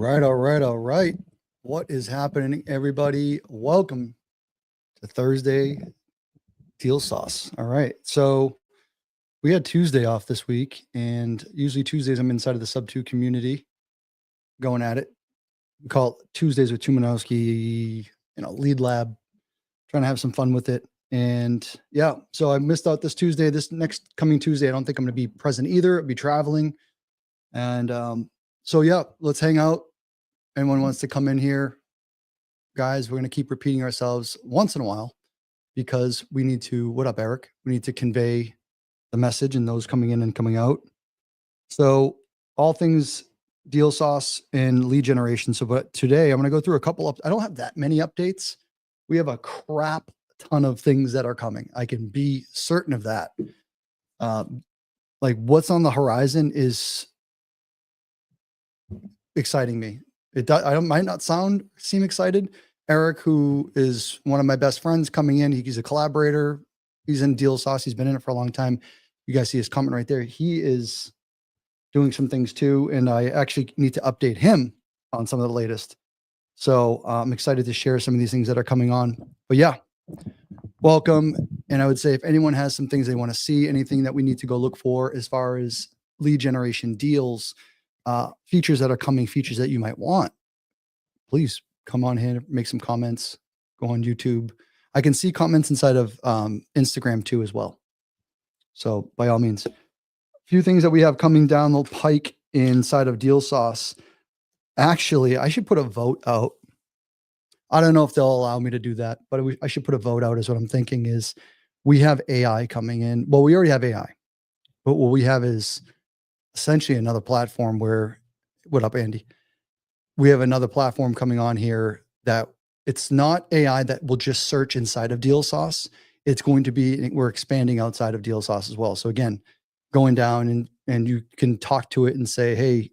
All right. What is happening, everybody? Welcome to Thursday Deal Sauce. All right. So we had Tuesday off this week, and usually Tuesdays I'm inside of the Subto community going at it. We call it Tuesdays with Tuminowski, lead lab, trying to have some fun with it. And yeah, so I missed out this Tuesday. This next coming Tuesday, I don't think I'm going to be present either. I'll be traveling. And so yeah, let's hang out. Anyone wants to come in here, guys, we're going to keep repeating ourselves once in a while because we need to, what up, Eric? We need to convey the message and those coming in and coming out. So all things deal sauce and lead generation. So, but today I'm going to go through a couple of, I don't have that many updates. We have a crap ton of things that are coming. I can be certain of that. Like what's on the horizon is exciting me. Might not seem excited. Eric, who is one of my best friends coming in, he's a collaborator. He's in Deal Sauce. He's been in it for a long time. You guys see his comment right there. He is doing some things too. And I actually need to update him on some of the latest. So I'm excited to share some of these things that are coming on. But yeah, welcome. And I would say if anyone has some things they want to see, anything that we need to go look for as far as lead generation deals, features that are coming, features that you might want, please come on here, make some comments, go on YouTube. I can see comments inside of Instagram too as well. So by all means, a few things that we have coming down the pike inside of Deal Sauce. Actually, I should put a vote out. I don't know if they'll allow me to do that, but I should put a vote out is what I'm thinking is we have AI coming in. Well, we already have AI, but what we have is essentially another platform where, what up, Andy? We have another platform coming on here that it's not AI that will just search inside of Deal Sauce. It's going to be, we're expanding outside of Deal Sauce as well. So again, going down and you can talk to it and say, hey,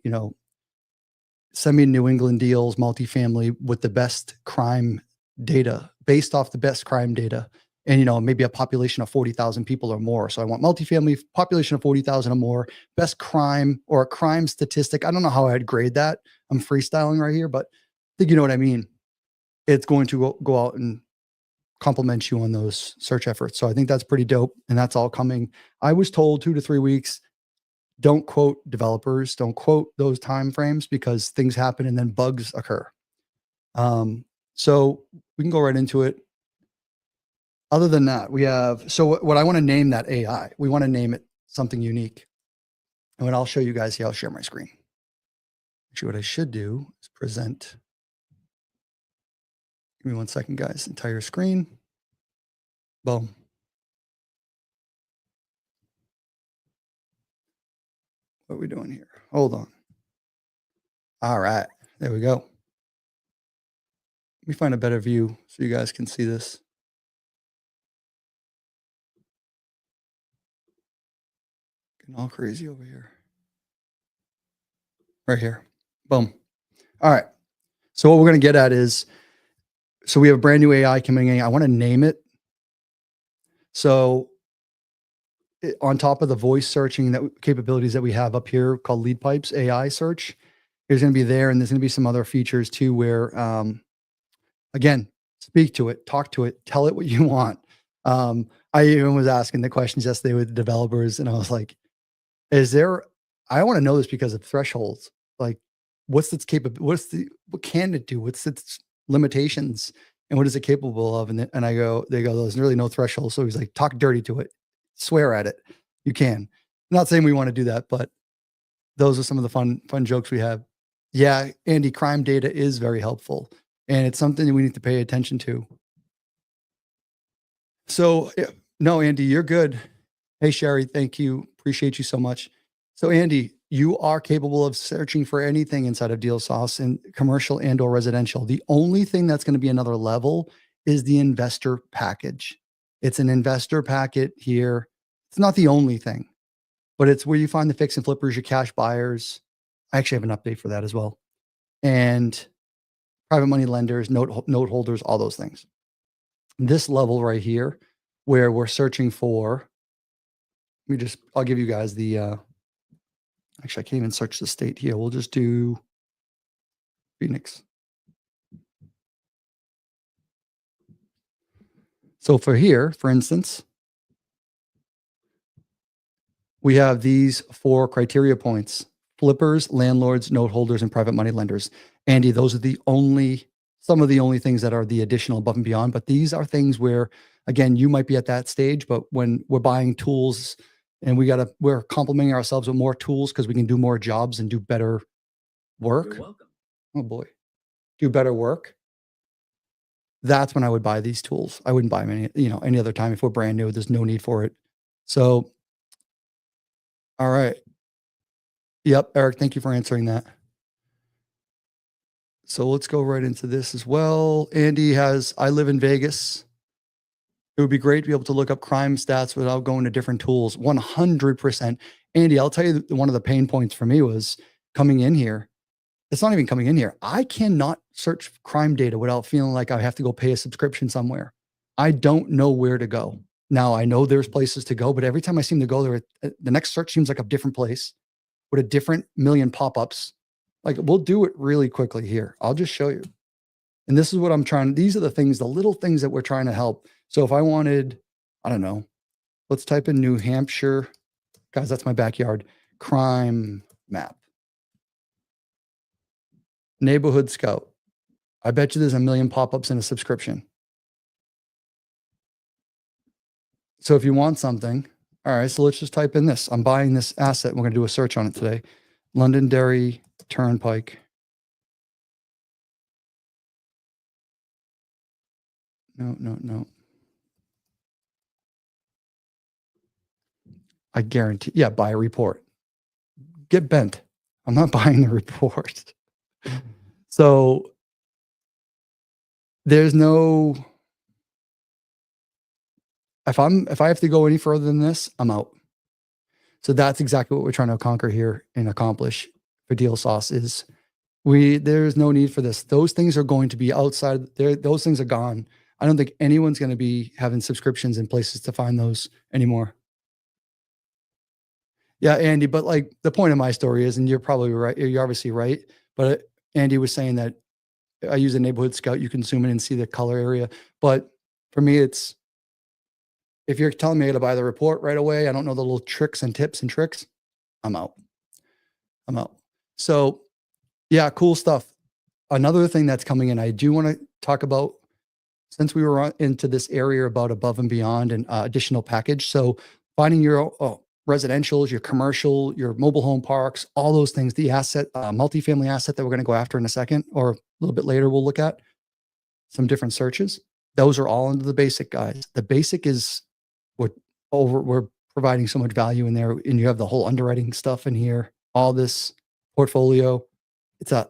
send me New England deals, multifamily with the best crime data based off the best crime data. And, maybe a population of 40,000 people or more. So I want multifamily population of 40,000 or more, best crime or a crime statistic. I don't know how I'd grade that. I'm freestyling right here, but I think you know what I mean. It's going to go out and compliment you on those search efforts. So I think that's pretty dope. And that's all coming. I was told 2 to 3 weeks. Don't quote developers. Don't quote those time frames because things happen and then bugs occur. So we can go right into it. Other than that, we have, so what I want to name that AI, we want to name it something unique. And what I'll show you guys here, I'll share my screen. Actually, what I should do is present. Give me 1 second, guys. Entire screen. Boom. What are we doing here? Hold on. All right. There we go. Let me find a better view so you guys can see this. Getting all crazy over here. Right here. Boom. All right. So what we're going to get at is, so we have a brand new AI coming in. I want to name it. So on top of the voice searching capabilities that we have up here called Lead Pipes AI search, there's going to be there, and there's going to be some other features too where, again, speak to it, talk to it, tell it what you want. I even was asking the questions yesterday with the developers, and I was like, I want to know this because of thresholds. Like, what can it do? What's its limitations? And what is it capable of? And they go, there's really no threshold. So he's like, talk dirty to it, swear at it. You can. I'm not saying we want to do that, but those are some of the fun jokes we have. Yeah, Andy, crime data is very helpful, and it's something that we need to pay attention to. So no, Andy, you're good. Hey, Sherry, thank you. Appreciate you so much. So Andy, you are capable of searching for anything inside of Deal Sauce in commercial and or residential. The only thing that's going to be another level is the investor package. It's an investor packet here. It's not the only thing, but it's where you find the fix and flippers, your cash buyers. I actually have an update for that as well. And private money lenders, note holders, all those things. This level right here, where we're searching for, I'll give you guys the, actually, I can't even search the state here. We'll just do Phoenix. So for here, for instance, we have these 4 criteria points: flippers, landlords, note holders, and private money lenders. Andy, those are some of the only things that are the additional above and beyond. But these are things where, again, you might be at that stage, but when we're buying tools and we're complimenting ourselves with more tools because we can do more jobs and do better work. You're welcome. Oh boy, do better work. That's when I would buy these tools. I wouldn't buy them any other time. If we're brand new, there's no need for it. So, all right. Yep, Eric, thank you for answering that. So let's go right into this as well. Andy I live in Vegas. It would be great to be able to look up crime stats without going to different tools. 100%. Andy, I'll tell you, one of the pain points for me was coming in here. It's not even coming in here. I cannot search crime data without feeling like I have to go pay a subscription somewhere. I don't know where to go. Now, I know there's places to go, but every time I seem to go there, the next search seems like a different place with a different million pop-ups. Like, we'll do it really quickly here. I'll just show you. And this is what I'm trying. These are the things, the little things that we're trying to help. So if I wanted, I don't know, let's type in New Hampshire. Guys, that's my backyard. Crime map. Neighborhood Scout. I bet you there's a million pop-ups in a subscription. So if you want something, all right, so let's just type in this. I'm buying this asset. We're going to do a search on it today. Londonderry Turnpike. No. I guarantee. Yeah, buy a report. Get bent. I'm not buying the report. So there's no, if I have to go any further than this, I'm out. So that's exactly what we're trying to conquer here and accomplish for Deal Sauce is there's no need for this. Those things are going to be outside there. Those things are gone. I don't think anyone's going to be having subscriptions in places to find those anymore. Yeah, Andy, but like the point of my story is, and you're probably right, you're obviously right, but Andy was saying that I use a neighborhood scout, you can zoom in and see the color area. But for me, it's, if you're telling me to buy the report right away, I don't know the little tricks and tips and tricks, I'm out. So yeah, cool stuff. Another thing that's coming in, I do want to talk about, since we were into this area about above and beyond and additional package. So finding your residentials, your commercial, your mobile home parks, all those things, the asset, multifamily asset that we're going to go after in a second, or a little bit later, we'll look at some different searches. Those are all under the basic, guys. The basic is we're providing so much value in there, and you have the whole underwriting stuff in here, all this portfolio. It's a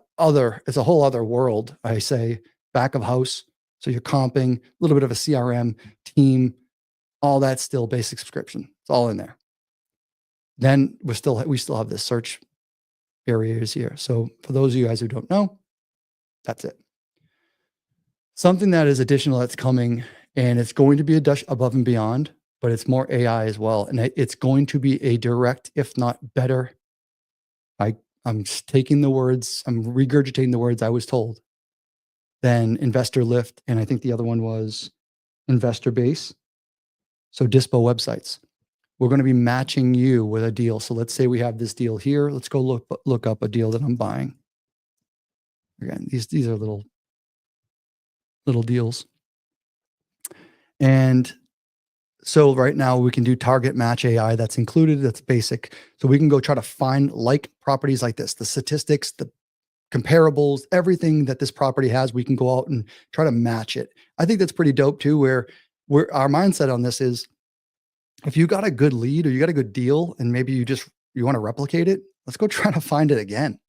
whole other world, I say, back of house. So you're comping, a little bit of a CRM team, all that's still basic subscription. It's all in there. Then we still have this search areas here. So for those of you guys who don't know, that's it. Something that is additional that's coming, and it's going to be above and beyond, but it's more AI as well. And it's going to be a direct, if not better. I'm taking the words, I'm regurgitating the words I was told, than Investor Lift. And I think the other one was Investor Base. So Dispo websites. We're going to be matching you with a deal. So let's say we have this deal here. Let's go look up a deal that I'm buying. Again, these are little deals. And so right now we can do target match AI. That's included. That's basic. So we can go try to find like properties like this, the statistics, the comparables, everything that this property has. We can go out and try to match it. I think that's pretty dope too, where our mindset on this is, if you got a good lead or you got a good deal and maybe you want to replicate it, let's go try to find it again.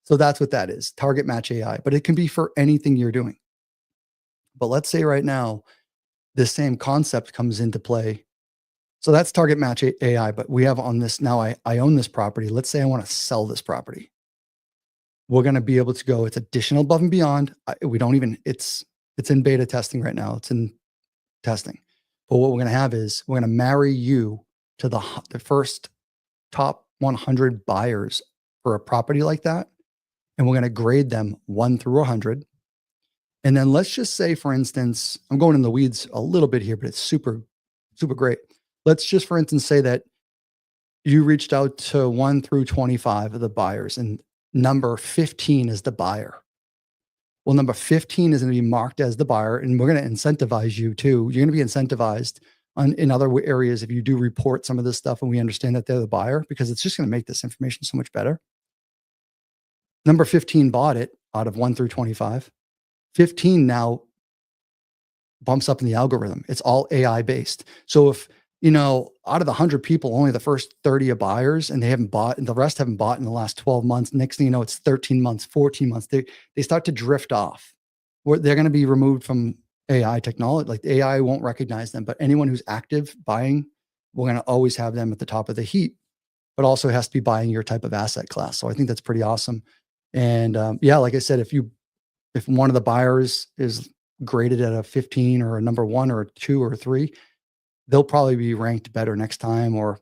So that's what that is, target match AI, but it can be for anything you're doing. But let's say right now, this same concept comes into play. So that's target match AI, but we have on this now, I own this property. Let's say I want to sell this property. We're going to be able to go, it's additional above and beyond. It's in beta testing right now. It's in testing. But what we're going to have is we're going to marry you to the first top 100 buyers for a property like that. and we're going to grade them 1 through 100. And then let's just say, for instance, I'm going in the weeds a little bit here, but it's super, super great. Let's just, for instance, say that you reached out to 1 through 25 of the buyers, and number 15 is the buyer. Well, number 15 is going to be marked as the buyer, and we're going to incentivize you too. You're going to be incentivized in other areas if you do report some of this stuff and we understand that they're the buyer, because it's just going to make this information so much better. Number 15 bought it out of 1 through 25. 15 now bumps up in the algorithm. It's all AI based. So if, out of the 100 people, only the first 30 are buyers and they haven't bought, and the rest haven't bought in the last 12 months. Next thing you know, it's 13 months, 14 months. They start to drift off. They're going to be removed from AI technology. Like the AI won't recognize them, but anyone who's active buying, we're going to always have them at the top of the heap, but also has to be buying your type of asset class. So I think that's pretty awesome. And like I said, if one of the buyers is graded at a 15 or a number 1 or a 2 or a 3, they'll probably be ranked better next time, or,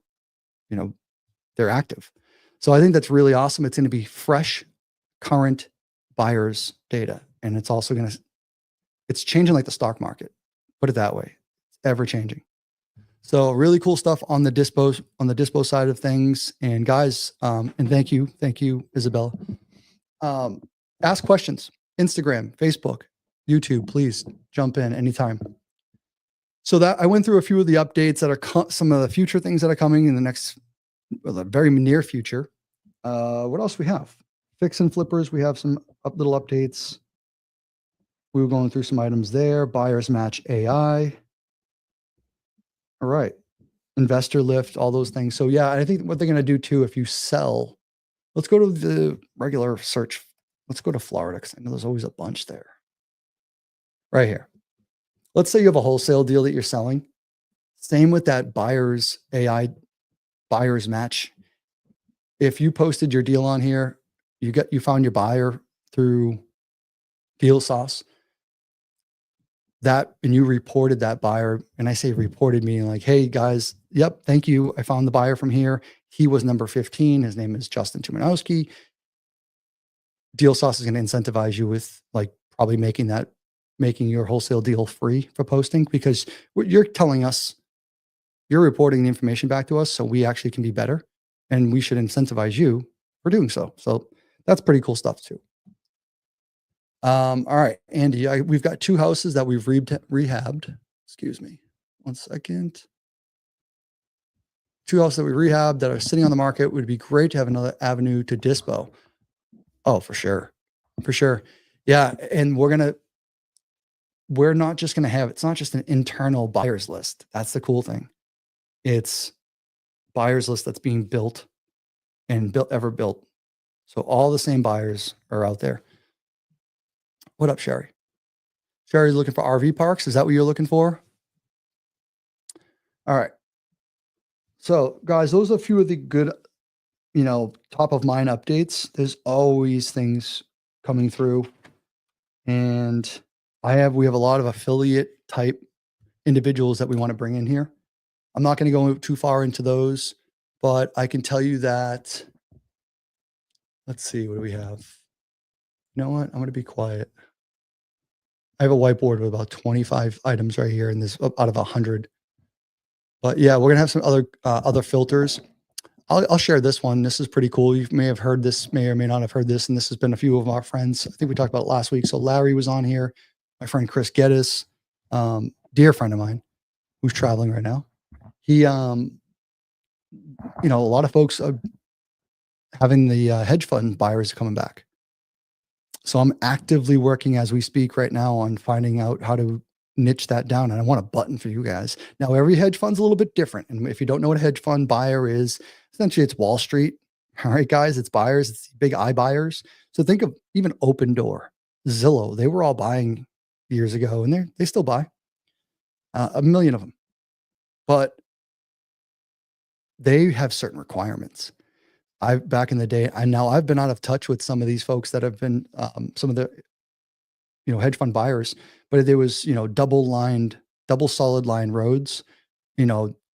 they're active. So I think that's really awesome. It's going to be fresh, current buyers data. And it's also it's changing like the stock market, put it that way. It's ever changing. So really cool stuff on the dispo side of things. And guys, and thank you, Isabella. Ask questions, Instagram, Facebook, YouTube, please jump in anytime. So that I went through a few of the updates that are some of the future things that are coming in the very near future. What else we have? Fix and flippers. We have some little updates. We were going through some items there. Buyers match AI. All right. Investor lift, all those things. So yeah, I think what they're going to do too, if you sell, let's go to the regular search. Let's go to Florida, because I know there's always a bunch there. Right here. Let's say you have a wholesale deal that you're selling. Same with that buyer's AI, buyer's match. If you posted your deal on here, you found your buyer through Deal Sauce, and you reported that buyer. And I say reported, meaning like, hey guys, yep, thank you. I found the buyer from here. He was number 15. His name is Justin Tuminowski. Deal Sauce is going to incentivize you with like probably making your wholesale deal free for posting, because what you're telling us, you're reporting the information back to us, so we actually can be better, and we should incentivize you for doing so. So that's pretty cool stuff too. All right, Andy, we've got 2 houses that we've rehabbed. Excuse me, 1 second. 2 houses that we rehabbed that are sitting on the market. Would be great to have another avenue to dispo. Oh, for sure. Yeah, and we're not just going to have, it's not just an internal buyers list. That's the cool thing. It's buyers list that's being built and ever built. So all the same buyers are out there. What up, Sherry? Sherry's looking for RV parks. Is that what you're looking for? All right. So guys, those are a few of the good, top of mind updates. There's always things coming through, and we have a lot of affiliate type individuals that we want to bring in here. I'm not going to go too far into those, but I can tell you that, let's see, what do we have? You know what? I'm going to be quiet. I have a whiteboard with about 25 items right here, and this out of 100. But yeah, we're going to have some other filters. I'll share this one. This is pretty cool. You may have heard this, may or may not have heard this, and this has been a few of our friends. I think we talked about it last week. So Larry was on here. My friend Chris Geddes, dear friend of mine, who's traveling right now. He, a lot of folks are having the hedge fund buyers coming back. So I'm actively working as we speak right now on finding out how to niche that down. And I want a button for you guys. Now, every hedge fund's a little bit different. And if you don't know what a hedge fund buyer is, essentially it's Wall Street. All right, guys, it's buyers. It's big I buyers. So think of even Open Door, Zillow. They were all buying years ago, and they still buy a million of them. But they have certain requirements. Back in the day, I've been out of touch with some of these folks that have been some of the hedge fund buyers, but there was double solid line roads,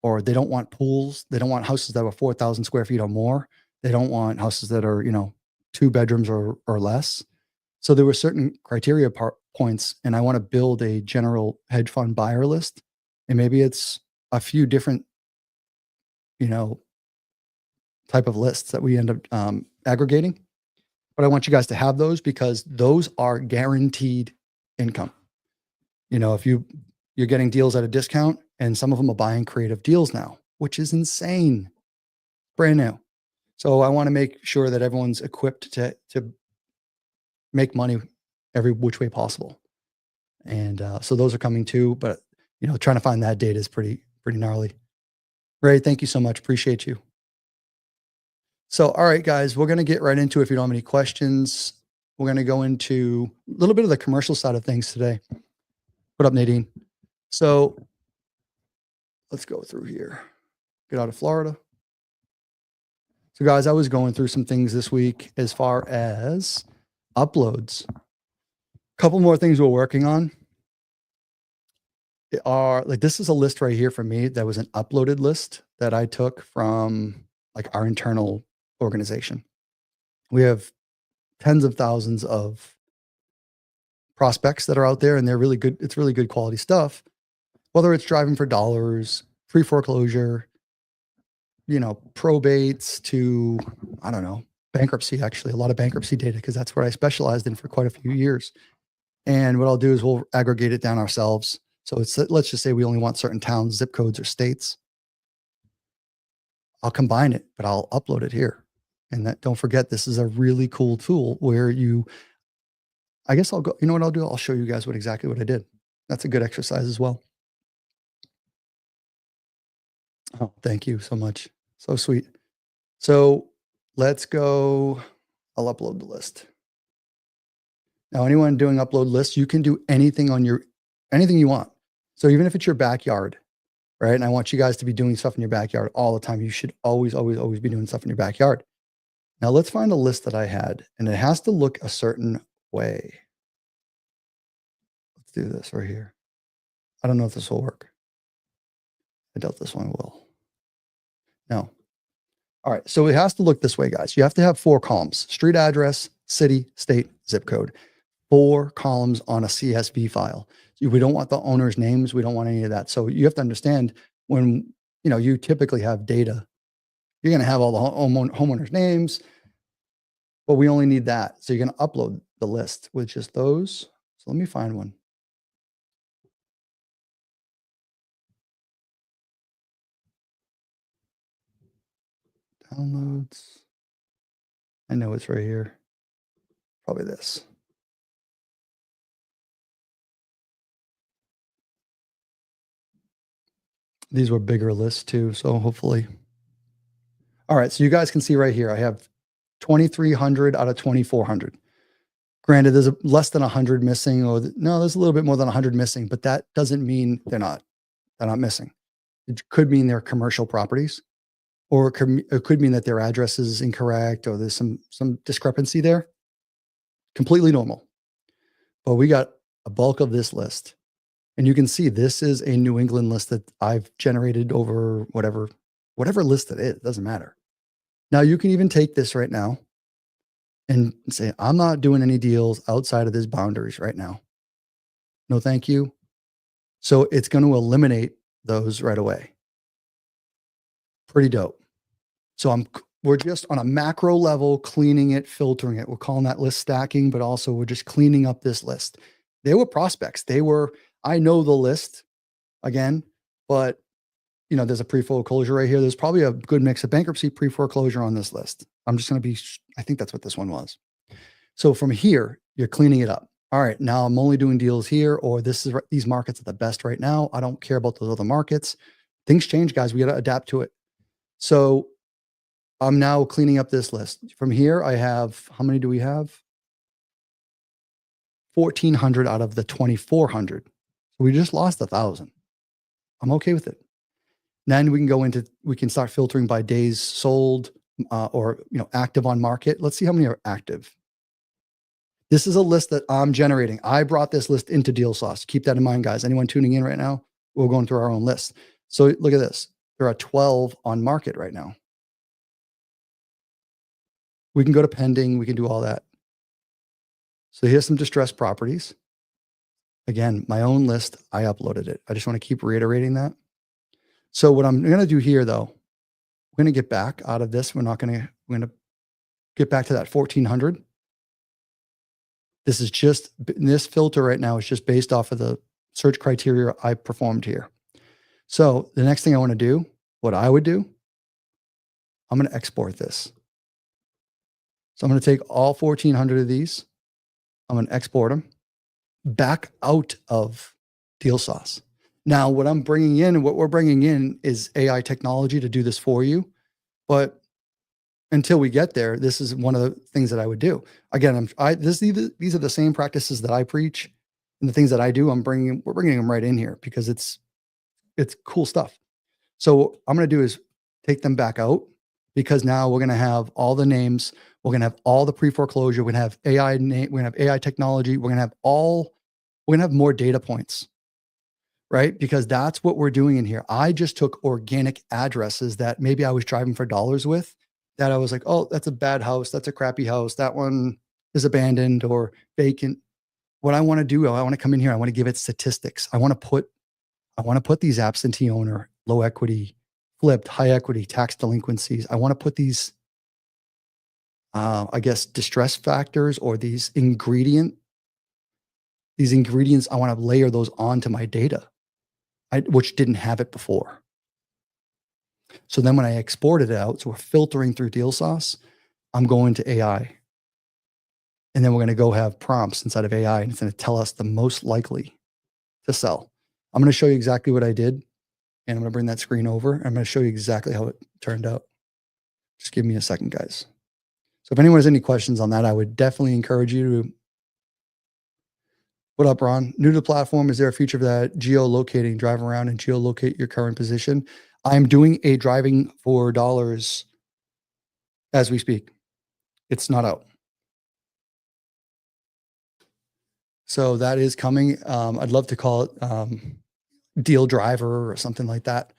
or they don't want pools, they don't want houses that were 4,000 square feet or more, they don't want houses that are 2 bedrooms or less. So there were certain criteria points, and I want to build a general hedge fund buyer list. And maybe it's a few different, you know, type of lists that we end up aggregating. But I want you guys to have those because those are guaranteed income. You know, if you're getting deals at a discount, and some of them are buying creative deals now, which is insane, brand new. So I want to make sure that everyone's equipped to make money every which way possible. And so those are coming too. But you know, trying to find that data is pretty gnarly. Ray, thank you so much. Appreciate you. So, all right, guys, we're going to get right into it. If you don't have any questions, we're going to go into a little bit of the commercial side of things today. What up, Nadine? So let's go through here. Get out of Florida. So, guys, I was going through some things this week as far as uploads. A couple more things we're working on are like this is a list right here for me that was an uploaded list that I took from like our internal organization. We have tens of thousands of prospects that are out there, and they're really good. It's really good quality stuff, whether it's driving for dollars, pre foreclosure, you know, probates to, I don't know, bankruptcy, actually, a lot of bankruptcy data, because that's what I specialized in for quite a few years. And what I'll do is we'll aggregate it down ourselves. So it's, let's just say we only want certain towns, zip codes, or states. I'll combine it, but I'll upload it here. And that, don't forget, this is a really cool tool where you, I guess I'll go, you know what I'll do? I'll show you guys exactly what I did. That's a good exercise as well. Oh, thank you so much. So sweet. So let's go. I'll upload the list. Now, anyone doing upload lists, you can do anything on your, anything you want. So even if it's your backyard, right? And I want you guys to be doing stuff in your backyard all the time. You should always, always, always be doing stuff in your backyard. Now let's find a list that I had, and it has to look a certain way. Let's do this right here. I don't know if this will work. I doubt this one will. No. All right. So it has to look this way, guys. You have to have 4 columns: street address, city, state, zip code. 4 columns on a CSV file. We don't want the owner's names. We don't want any of that. So you have to understand when, you know, you typically have data, you're going to have all the homeowners' names, but we only need that. So you're going to upload the list with just those. So let me find one. Downloads. I know it's right here. Probably this. These were bigger lists too, so hopefully. All right, so you guys can see right here, I have 2,300 out of 2,400. Granted, there's less than 100 missing, or no, there's a little bit more than 100 missing, but that doesn't mean they're not missing. It could mean they're commercial properties, or it could mean that their address is incorrect, or there's some discrepancy there. Completely normal. But we got a bulk of this list. And you can see this is a New England list that I've generated over whatever list it is. It doesn't matter. Now you can even take this right now and say, I'm not doing any deals outside of these boundaries right now. No, thank you. So it's going to eliminate those right away. Pretty dope. So we're just on a macro level, cleaning it, filtering it. We're calling that list stacking, but also we're just cleaning up this list. They were prospects. I know the list again, but you know, there's a pre-foreclosure right here. There's probably a good mix of bankruptcy, pre-foreclosure on this list. I'm just going to be, I think that's what this one was. So from here, you're cleaning it up. All right, now I'm only doing deals here, or these markets are the best right now. I don't care about those other markets. Things change, guys. We got to adapt to it. So I'm now cleaning up this list. From here, I have, how many do we have? 1,400 out of the 2,400. So we just lost 1,000. I'm okay with it. Then we can start filtering by days sold or, you know, active on market. Let's see how many are active. This is a list that I'm generating. I brought this list into DealSauce. Keep that in mind, guys. Anyone tuning in right now, we're going through our own list. So look at this. There are 12 on market right now. We can go to pending. We can do all that. So here's some distressed properties. Again, my own list. I uploaded it. I just want to keep reiterating that. So what I'm going to do here, though, we're going to get back out of this. We're going to get back to that 1400. This is just, this filter right now is just based off of the search criteria I performed here. So the next thing I want to do, what I would do, I'm going to export this. So I'm going to take all 1400 of these. I'm going to export them back out of DealSauce. Now, what I'm bringing in, what we're bringing in is AI technology to do this for you. But until we get there, this is one of the things that I would do. Again, these are the same practices that I preach and the things that I do. We're bringing them right in here because it's cool stuff. So what I'm going to do is take them back out because now we're going to have all the names. We're going to have all the pre-foreclosure. We're going to have AI name. We're going to have AI technology. We're going to have more data points, right? Because that's what we're doing in here. I just took organic addresses that maybe I was driving for dollars with that I was like, oh, that's a bad house. That's a crappy house. That one is abandoned or vacant. What I want to do, I want to come in here. I want to give it statistics. I want to put these absentee owner, low equity, flipped, high equity, tax delinquencies. I want to put these, I guess, distress factors or these ingredients. I want to layer those onto my data, which didn't have it before. So then when I export it out, so we're filtering through DealSauce, I'm going to AI. And then we're going to go have prompts inside of AI, and it's going to tell us the most likely to sell. I'm going to show you exactly what I did, and I'm going to bring that screen over. I'm going to show you exactly how it turned out. Just give me a second, guys. So if anyone has any questions on that, I would definitely encourage you to. What up, Ron? New to the platform, is there a feature for that geolocating, drive around and geolocate your current position? I'm doing a driving for dollars as we speak. It's not out. So that is coming. I'd love to call it Deal Driver or something like that.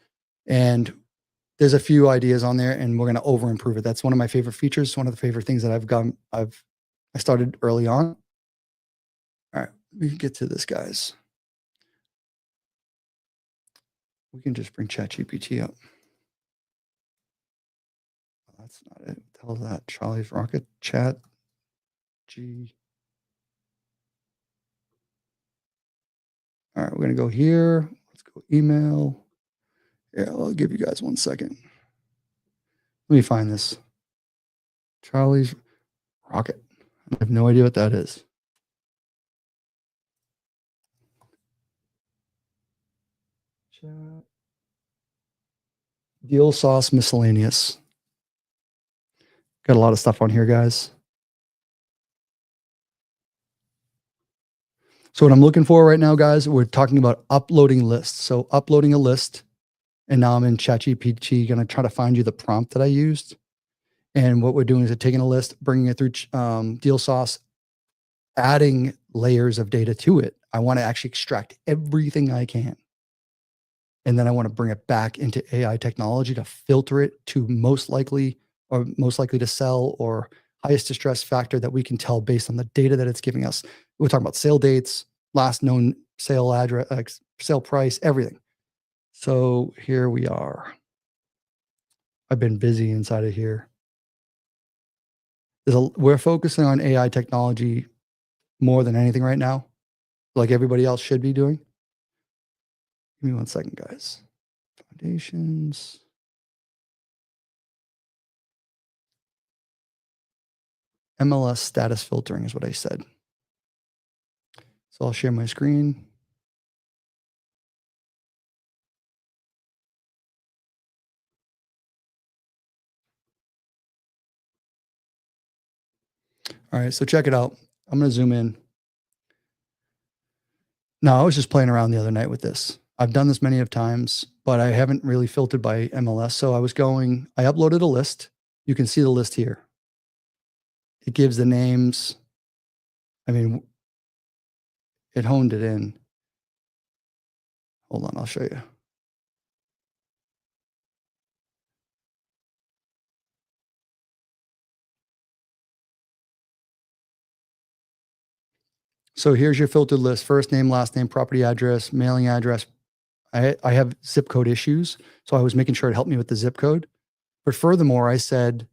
And there's a few ideas on there, and we're going to over improve it. That's one of my favorite features. One of the favorite things that I started early on. All right, we can get to this, guys. We can just bring ChatGPT up. That's not it. Tell that Charlie's Rocket Chat G. All right, we're going to go here. Let's go email. Yeah, I'll give you guys 1 second. Let me find this. Charlie's Rocket. I have no idea what that is. Chat. DealSauce miscellaneous. Got a lot of stuff on here, guys. So what I'm looking for right now, guys, we're talking about uploading lists. So uploading a list, and now I'm in ChatGPT, going to try to find you the prompt that I used. And what we're doing is taking a list, bringing it through DealSauce, adding layers of data to it. I want to actually extract everything I can. And then I want to bring it back into AI technology to filter it to most likely to sell or highest distress factor that we can tell based on the data that it's giving us. We're talking about sale dates, last known sale address, sale price, everything. So here we are. I've been busy inside of here. We're focusing on AI technology more than anything right now, like everybody else should be doing. Give me 1 second, guys. Foundations. MLS status filtering is what I said. So I'll share my screen. All right, so check it out. I'm going to zoom in. No, I was just playing around the other night with this. I've done this many of times, but I haven't really filtered by MLS. So I uploaded a list. You can see the list here. It gives the names. I mean, it honed it in. Hold on, I'll show you. So here's your filtered list: first name, last name, property address, mailing address. I have zip code issues, so I was making sure it helped me with the zip code. But furthermore, I said,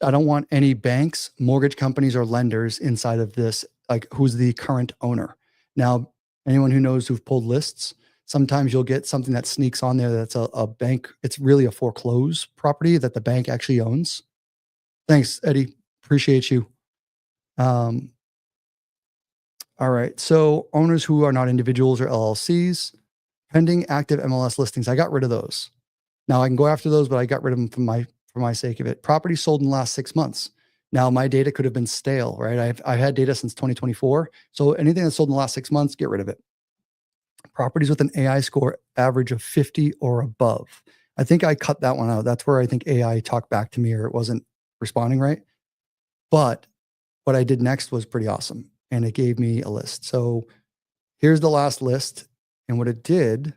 I don't want any banks, mortgage companies, or lenders inside of this, like who's the current owner. Now, anyone who knows who've pulled lists, sometimes you'll get something that sneaks on there that's a bank. It's really a foreclosed property that the bank actually owns. Thanks, Eddie. Appreciate you. Um, all right. So owners who are not individuals or LLCs, pending active MLS listings. I got rid of those. Now I can go after those, but I got rid of them for my sake of it. Property sold in the last 6 months. Now my data could have been stale, right? I've had data since 2024. So anything that's sold in the last 6 months, get rid of it. Properties with an AI score average of 50 or above. I think I cut that one out. That's where I think AI talked back to me or it wasn't responding right. But what I did next was pretty awesome. And it gave me a list. So here's the last list. And what it did,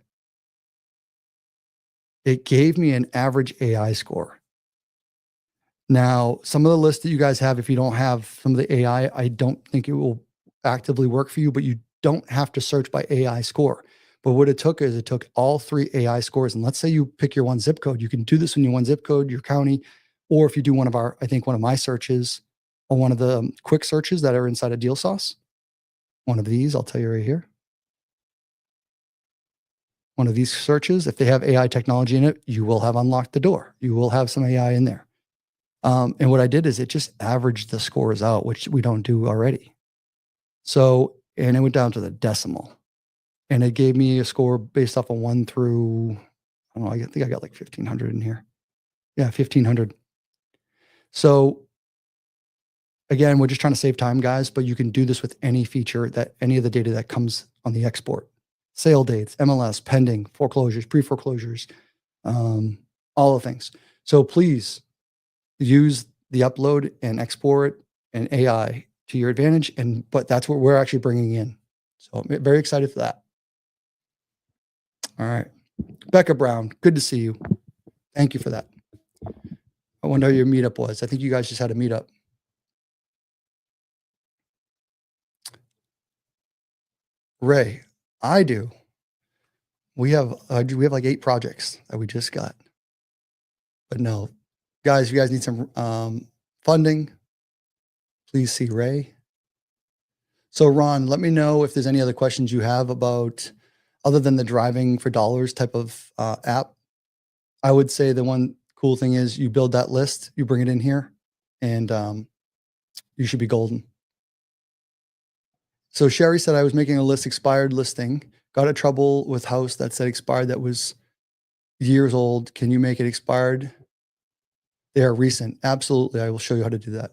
it gave me an average AI score. Now, some of the lists that you guys have, if you don't have some of the AI, I don't think it will actively work for you, but you don't have to search by AI score. But what it took is it took all 3 AI scores. And let's say you pick your one zip code. You can do this in your one zip code, your county, or if you do one of our, I think one of my searches or one of the quick searches that are inside of Deal Sauce. One of these, I'll tell you right here. One of these searches, if they have AI technology in it, you will have unlocked the door. You will have some AI in there. And what I did is it just averaged the scores out, which we don't do already. So, and it went down to the decimal. And it gave me a score based off of 1 through, I don't know, I think I got like 1,500 in here. Yeah, 1,500. So again, we're just trying to save time, guys, but you can do this with any feature that any of the data that comes on the export. Sale dates, MLS, pending, foreclosures, pre-foreclosures, all the things. So please use the upload and export and AI to your advantage. But that's what we're actually bringing in. So I'm very excited for that. All right. Becca Brown, good to see you. Thank you for that. I wonder how your meetup was. I think you guys just had a meetup. Ray, I do. We have like 8 projects that we just got. But no, guys, if you guys need some funding, please see Ray. So Ron, let me know if there's any other questions you have about other than the driving for dollars type of app. I would say the one cool thing is you build that list, you bring it in here, and you should be golden. So Sherry said I was making a list expired listing, got in trouble with house that said expired that was years old. Can you make it expired? They are recent. Absolutely. I will show you how to do that.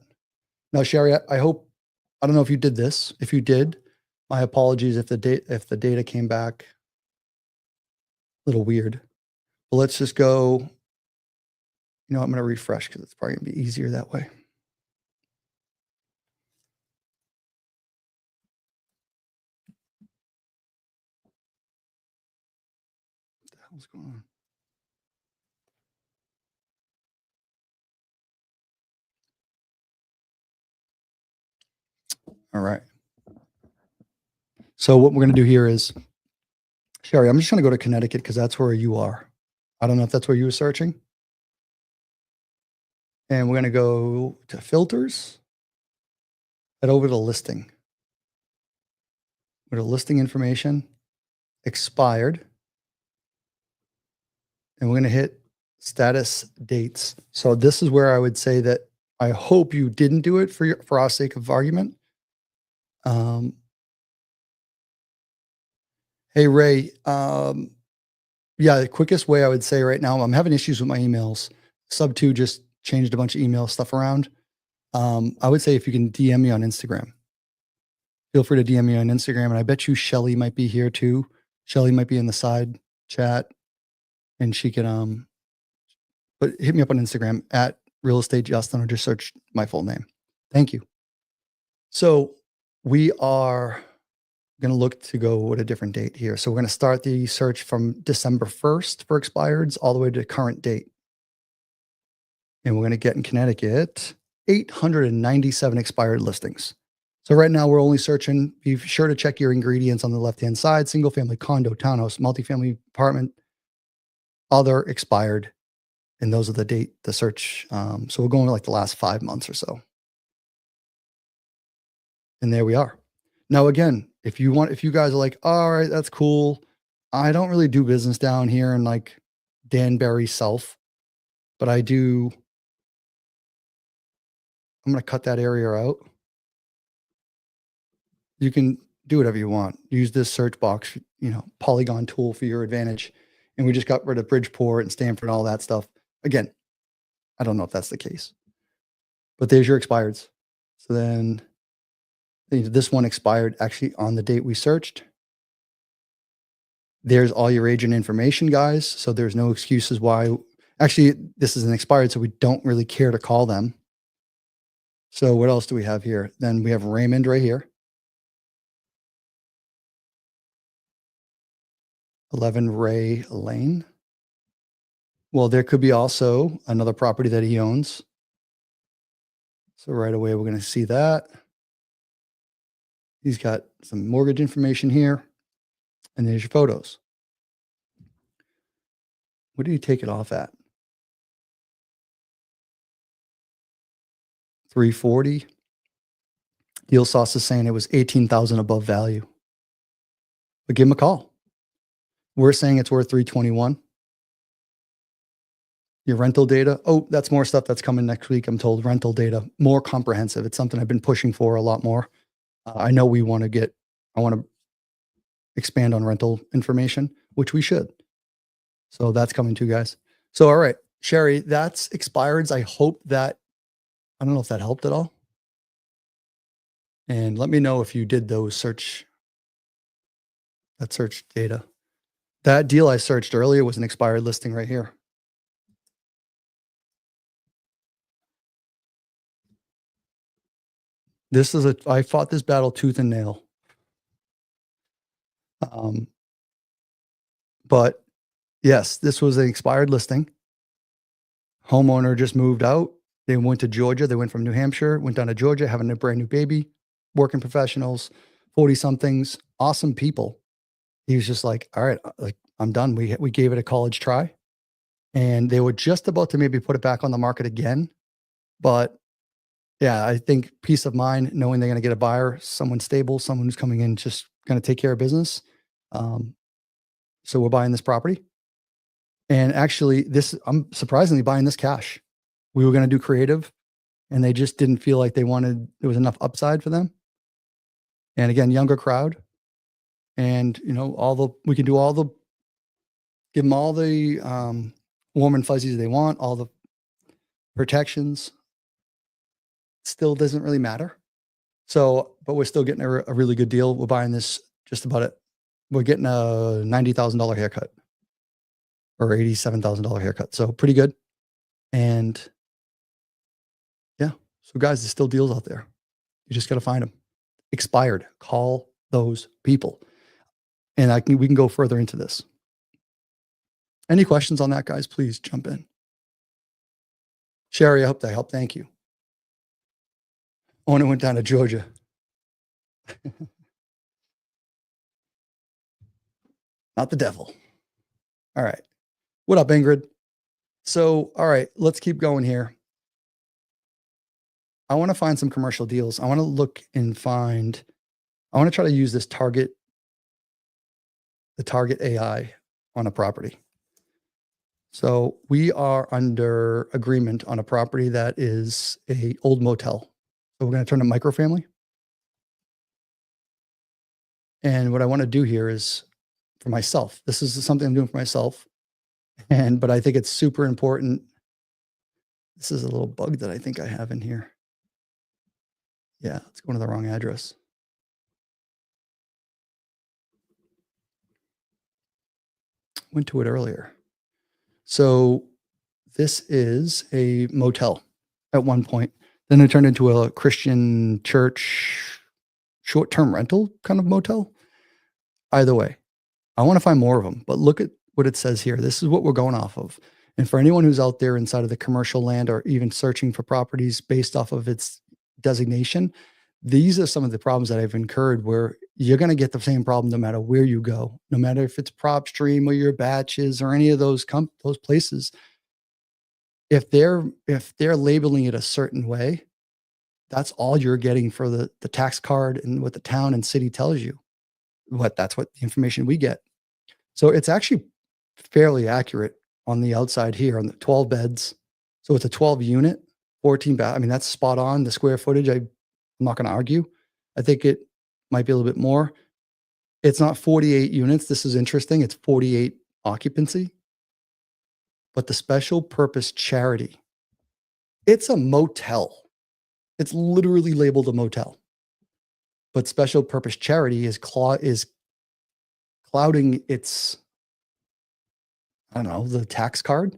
Now, Sherry, I hope, I don't know if you did this. If you did, my apologies if the data came back a little weird. But let's just go, I'm going to refresh because it's probably going to be easier that way. What the hell's going on? All right. So what we're going to do here is, Sherry, I'm just going to go to Connecticut because that's where you are. I don't know if that's where you were searching. And we're going to go to filters, head over to listing. Go to listing information, expired. And we're going to hit status dates. So this is where I would say that I hope you didn't do it for our sake of argument. Hey, Ray. Yeah, the quickest way I would say right now, I'm having issues with my emails. Subto just changed a bunch of email stuff around. I would say if you can DM me on Instagram, feel free to DM me on Instagram. And I bet you Shelly might be here too. Shelly might be in the side chat and she can, but hit me up on Instagram at Real Estate Justin or just search my full name. Thank you. So we are going to look to go at a different date here. So we're going to start the search from December 1st for expireds all the way to current date. And we're going to get in Connecticut 897 expired listings. So right now we're only searching. Be sure to check your ingredients on the left-hand side: single family, condo, townhouse, multifamily apartment, other, expired. And those are the search. So we're going like the last 5 months or so. And there we are. Now, again, if you guys are like, all right, that's cool. I don't really do business down here in like Danbury South, but I do. I'm going to cut that area out. You can do whatever you want. Use this search box, Polygon tool for your advantage. And we just got rid of Bridgeport and Stanford and all that stuff. Again, I don't know if that's the case, but there's your expireds. So then this one expired actually on the date we searched. There's all your agent information, guys. So there's no excuses why. Actually, this is an expired, so we don't really care to call them. So what else do we have here? Then we have Raymond right here. 11 Ray Lane. Well, there could be also another property that he owns. So right away, we're going to see that. He's got some mortgage information here. And there's your photos. What did you take it off at? 340. Deal Sauce is saying it was 18,000 above value. But give him a call. We're saying it's worth 321. Your rental data. Oh, that's more stuff that's coming next week. I'm told rental data, more comprehensive. It's something I've been pushing for a lot more. I know I want to expand on rental information, which we should. So that's coming too, guys. So, all right, Sherry, that's expireds. I don't know if that helped at all. And let me know if you did that search data. That deal I searched earlier was an expired listing right here. I fought this battle tooth and nail. But yes, this was an expired listing. Homeowner just moved out. They went to Georgia. They went from New Hampshire, went down to Georgia, having a brand new baby, working professionals, 40 somethings, awesome people. He was just like, all right, like I'm done. We gave it a college try, and they were just about to maybe put it back on the market again. But yeah, I think peace of mind, knowing they're going to get a buyer, someone stable, someone who's coming in, just going to take care of business. So we're buying this property. And actually I'm surprisingly buying this cash. We were going to do creative, and they just didn't feel like there was enough upside for them. And again, younger crowd. And, we can do give them all the warm and fuzzies they want, all the protections. Still doesn't really matter. So, but we're still getting a really good deal. We're buying this just about it. We're getting a $90,000 haircut or $87,000 haircut. So pretty good. And yeah, so guys, there's still deals out there. You just got to find them. Expired. Call those people. And we can go further into this. Any questions on that, guys? Please jump in. Sherry, I hope that helped. Thank you. Owner went down to Georgia. Not the devil. All right. What up, Ingrid? So, all right, let's keep going here. I want to find some commercial deals. I want to try to use this the target AI on a property. So we are under agreement on a property that is a old motel. So we're going to turn to microfamily. And what I want to do here is for myself. This is something I'm doing for myself. But I think it's super important. This is a little bug that I think I have in here. Yeah, it's going to the wrong address. Went to it earlier. So this is a motel at one point. Then it turned into a Christian church short-term rental kind of motel. Either way, I want to find more of them. But look at what it says here. This is what we're going off of. And for anyone who's out there inside of the commercial land or even searching for properties based off of its designation, These are some of the problems that I've incurred where you're going to get the same problem no matter where you go, no matter if it's prop stream or your batches or any of those places. If they're labeling it a certain way, that's all you're getting for the tax card and what the town and city tells you. That's what the information we get. So it's actually fairly accurate on the outside here on the 12 beds. So it's a 12 unit, 14 bath. I mean, that's spot on. The square footage, I'm not going to argue. I think it might be a little bit more. It's not 48 units. This is interesting. It's 48 occupancy. But the special purpose charity, it's a motel. It's literally labeled a motel. But special purpose charity is clouding its, I don't know, the tax card.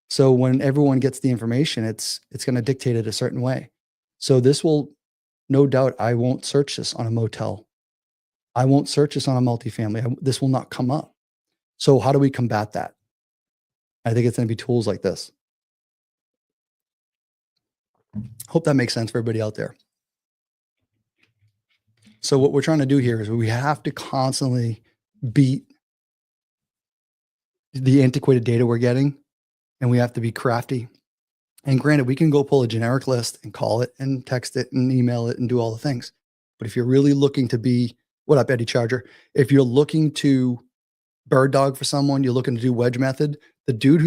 So when everyone gets the information, it's going to dictate it a certain way. So this will, no doubt, I won't search this on a motel. I won't search this on a multifamily. This will not come up. So how do we combat that? I think it's going to be tools like this. Hope that makes sense for everybody out there. So what we're trying to do here is we have to constantly beat the antiquated data we're getting, and we have to be crafty. And granted, we can go pull a generic list and call it and text it and email it and do all the things. But if you're really looking to be, what up, Eddie Charger? If you're looking to bird dog for someone, you're looking to do wedge method, the dude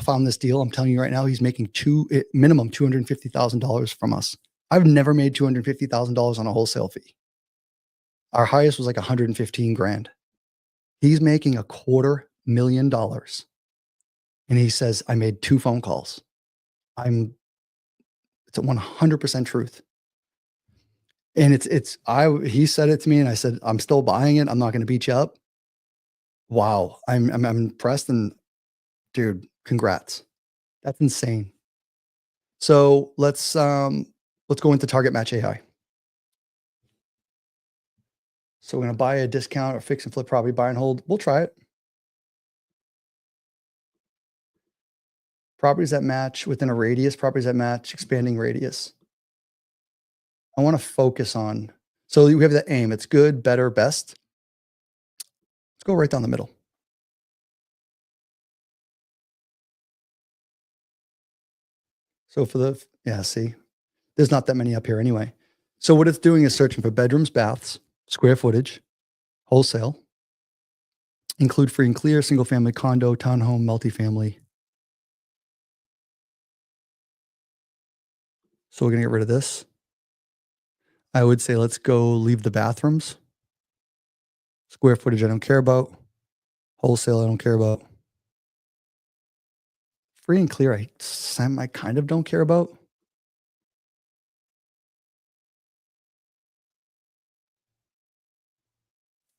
found this deal, I'm telling you right now, he's making minimum $250,000 from us. I've never made $250,000 on a wholesale fee. Our highest was like 115 grand. He's making $250,000. And he says, I made 2 phone calls. It's a 100% truth. And he said it to me and I said, I'm still buying it. I'm not going to beat you up. Wow. I'm impressed, and dude, congrats. That's insane. So let's go into target match AI. So we're going to buy a discount or fix and flip property, buy and hold. We'll try it. Properties that match within a radius, properties that match expanding radius. I want to focus on, so we have the aim. It's good, better, best. Let's go right down the middle. So see, there's not that many up here anyway. So what it's doing is searching for bedrooms, baths, square footage, wholesale, include free and clear, single family, condo, townhome, multifamily. So we're going to get rid of this. I would say let's go leave the bathrooms. Square footage I don't care about. Wholesale I don't care about. Free and clear I kind of don't care about.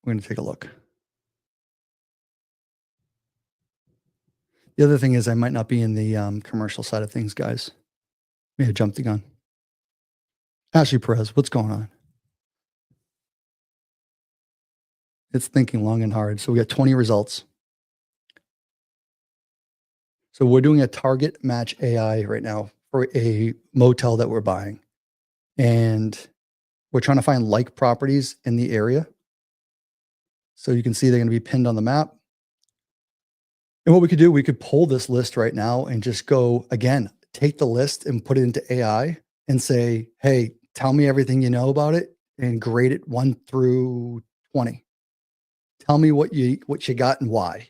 We're going to take a look. The other thing is I might not be in the commercial side of things, guys. May have jumped the gun. Ashley Perez, what's going on? It's thinking long and hard. So we got 20 results. So we're doing a target match AI right now for a motel that we're buying. And we're trying to find like properties in the area. So you can see they're going to be pinned on the map. And what we could do, we could pull this list right now and just go, again, take the list and put it into AI and say, hey, tell me everything you know about it and grade it 1 through 20. Tell me what you got and why.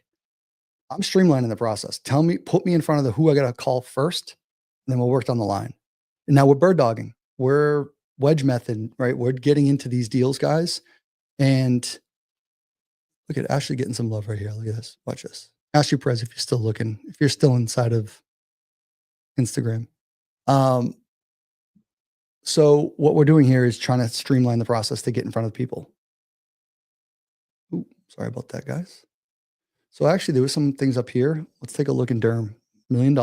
I'm streamlining the process. Put me in front of who I got to call first, and then we'll work down the line. And now we're bird dogging. We're wedge method, right? We're getting into these deals, guys. And look at Ashley getting some love right here. Look at this. Watch this. Ashley Perez, if you're still looking, if you're still inside of Instagram. So what we're doing here is trying to streamline the process to get in front of people. Ooh, sorry about that, guys. So actually, there was some things up here. Let's take a look in Durham. $1 million.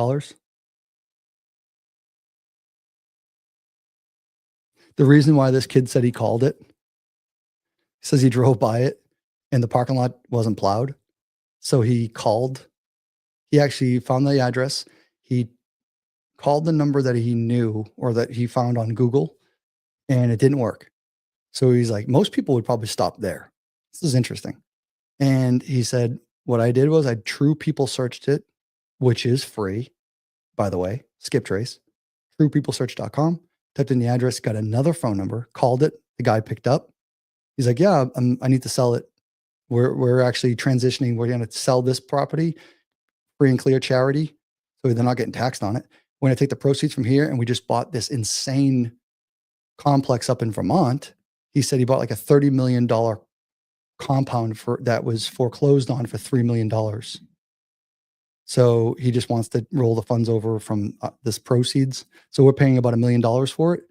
The reason why this kid said he called it, he says he drove by it and the parking lot wasn't plowed. So he called. He actually found the address. He called the number that he knew or that he found on Google and it didn't work. So he's like, most people would probably stop there. This is interesting. And he said, what I did was I true people searched it, which is free, by the way, skip trace, truepeoplesearch.com, typed in the address, got another phone number, called it. The guy picked up. He's like, yeah, I need to sell it. We're actually transitioning. We're going to sell this property, free and clear charity. So they're not getting taxed on it. We're going to take the proceeds from here. And we just bought this insane complex up in Vermont. He said he bought like a $30 million compound that was foreclosed on for $3 million. So he just wants to roll the funds over from this proceeds. So we're paying about $1 million for it.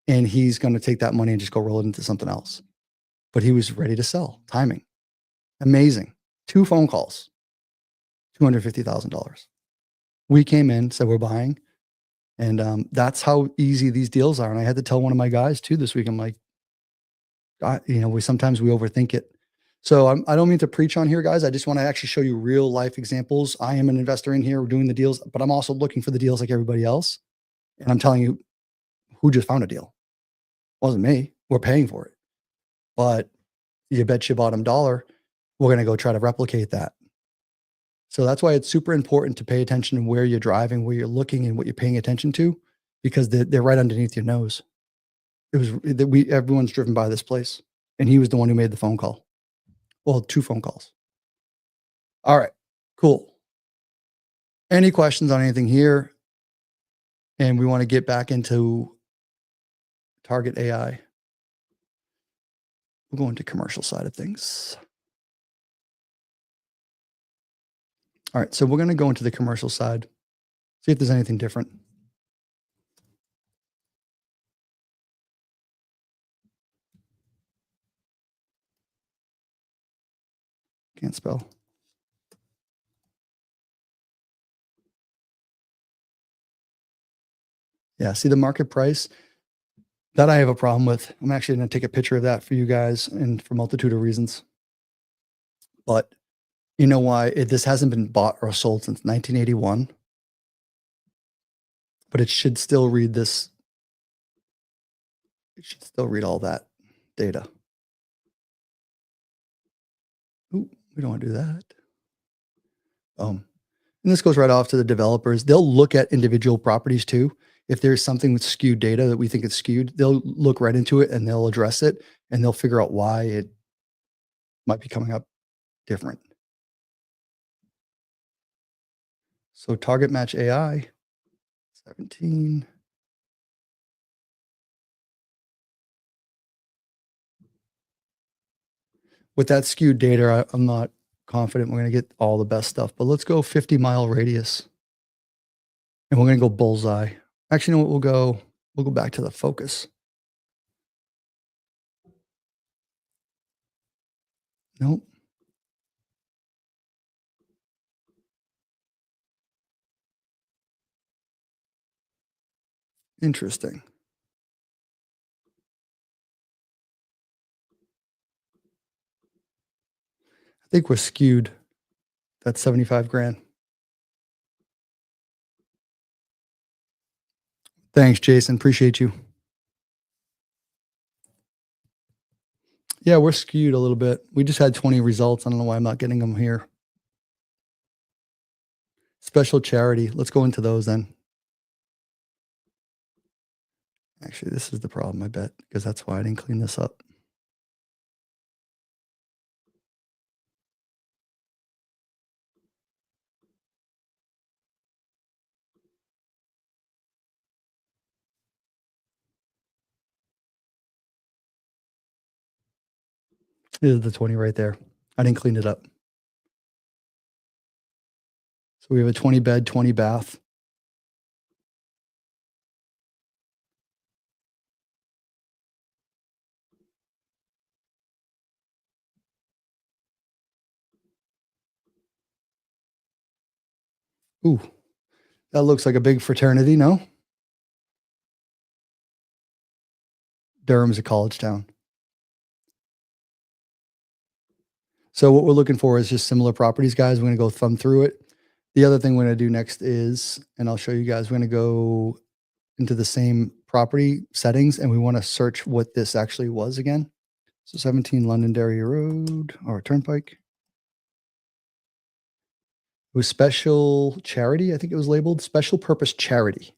And he's going to take that money and just go roll it into something else. But he was ready to sell. Timing. Amazing. 2 phone calls, $250,000. We came in, said we're buying. And that's how easy these deals are. And I had to tell one of my guys too this week, I'm like, sometimes we overthink it. So I don't mean to preach on here, guys. I just want to actually show you real life examples. I am an investor in here. We're doing the deals, but I'm also looking for the deals like everybody else. And I'm telling you who just found a deal. It wasn't me. We're paying for it. But you bet your bottom dollar, we're going to go try to replicate that. So that's why it's super important to pay attention to where you're driving, where you're looking, and what you're paying attention to, because they're right underneath your nose. Everyone's driven by this place, and he was the one who made the phone call. Well, 2 phone calls. All right, cool. Any questions on anything here? And we want to get back into target AI. We'll go into commercial side of things. All right, so we're going to go into the commercial side, see if there's anything different. Can't spell. Yeah, see the market price? That I have a problem with. I'm actually going to take a picture of that for you guys, and for a multitude of reasons. But you know why this hasn't been bought or sold since 1981? But it should still read this. It should still read all that data. Ooh, we don't want to do that. And this goes right off to the developers. They'll look at individual properties too. If there's something with skewed data that we think is skewed, they'll look right into it and they'll address it, and they'll figure out why it might be coming up different. So target match AI, 17. With that skewed data, I'm not confident we're going to get all the best stuff, but let's go 50-mile radius. And we're going to go bullseye. Actually, you know what? We'll go back to the focus. Nope. Interesting. I think we're skewed. That's 75 grand. Thanks, Jason. Appreciate you. Yeah, we're skewed a little bit. We just had 20 results. I don't know why I'm not getting them here. Special charity. Let's go into those then. Actually, this is the problem, I bet, because that's why I didn't clean this up. This is the 20 right there. I didn't clean it up. So we have a 20 bed, 20 bath. Ooh, that looks like a big fraternity, no? Durham's a college town. So what we're looking for is just similar properties, guys. We're going to go thumb through it. The other thing we're going to do next is, and I'll show you guys, we're going to go into the same property settings and we want to search what this actually was again. So 17 Londonderry Road or Turnpike. It was special charity. I think it was labeled special purpose charity.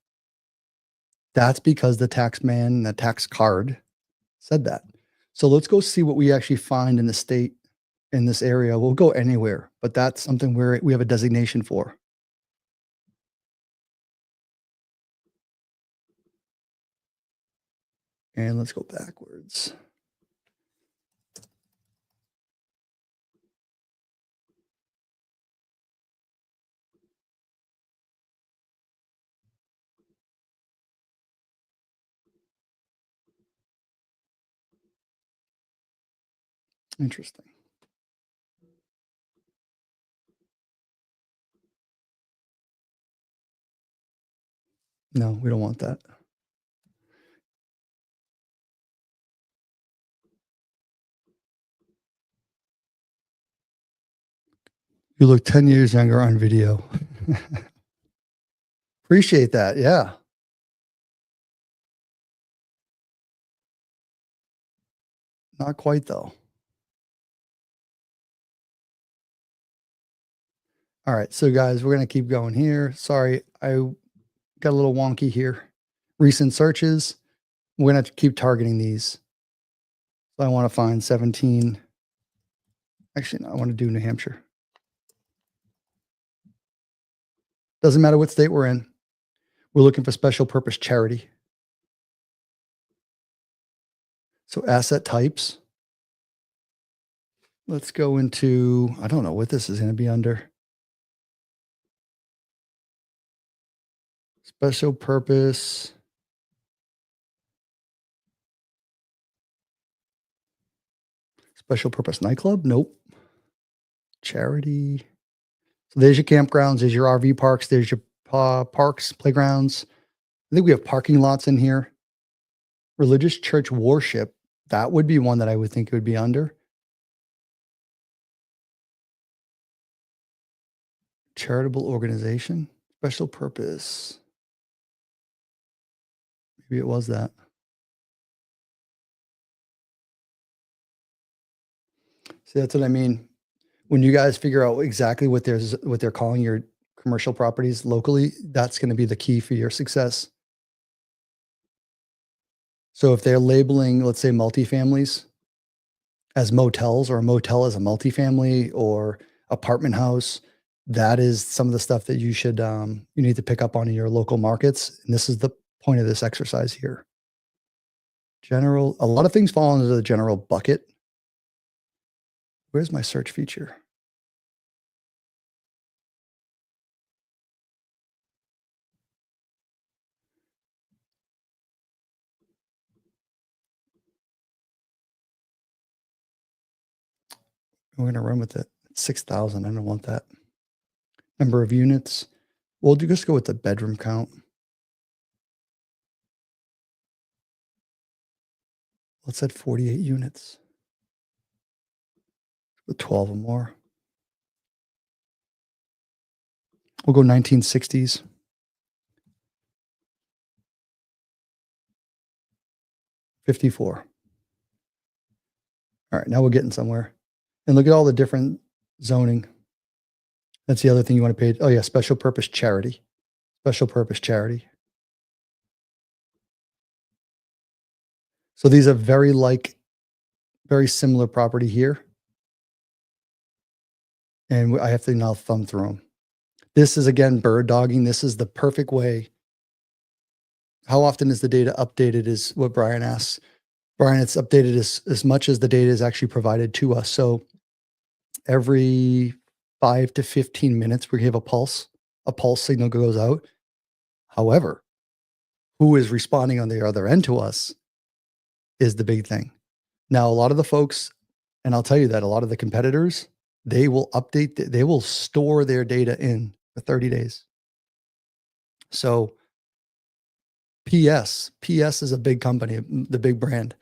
That's because the tax man, the tax card said that. So let's go see what we actually find in the state in this area. We'll go anywhere, but that's something where we have a designation for. And let's go backwards. Interesting. No, we don't want that. You look 10 years younger on video. Appreciate that. Yeah. Not quite though. All right. So guys, we're going to keep going here. Sorry, I got a little wonky here. Recent searches. We're going to keep targeting these. So I want to find 17. Actually, no, I want to do New Hampshire. Doesn't matter what state we're in. We're looking for special purpose charity. So asset types. Let's go into, I don't know what this is going to be under. Special purpose. Special purpose nightclub? Nope. Charity. So there's your campgrounds, there's your RV parks, there's your parks, playgrounds. I think we have parking lots in here. Religious church worship. That would be one that I would think it would be under. Charitable organization. Special purpose. Maybe it was that. See, that's what I mean. When you guys figure out exactly what they're calling your commercial properties locally, that's going to be the key for your success. So if they're labeling, let's say, multifamilies as motels, or a motel as a multifamily, or apartment house, that is some of the stuff that you should you need to pick up on in your local markets. And this is the point of this exercise here. General, a lot of things fall into the general bucket. Where's my search feature? We're going to run with it. 6,000. I don't want that. Number of units. We'll just go with the bedroom count. Let's add 48 units with 12 or more. We'll go 1960s. 54. All right, now we're getting somewhere. And look at all the different zoning. That's the other thing you want to pay. Oh yeah, special purpose charity. Special purpose charity. So these are very similar property here. And I have to now thumb through them. This is, again, bird dogging. This is the perfect way. How often is the data updated is what Brian asks. Brian, it's updated as much as the data is actually provided to us. So every 5 to 15 minutes, we have a pulse signal goes out. However, who is responding on the other end to us is the big thing. Now, a lot of the folks, and I'll tell you that a lot of the competitors, they will they will store their data in for 30 days. So PS is a big company, the big brand.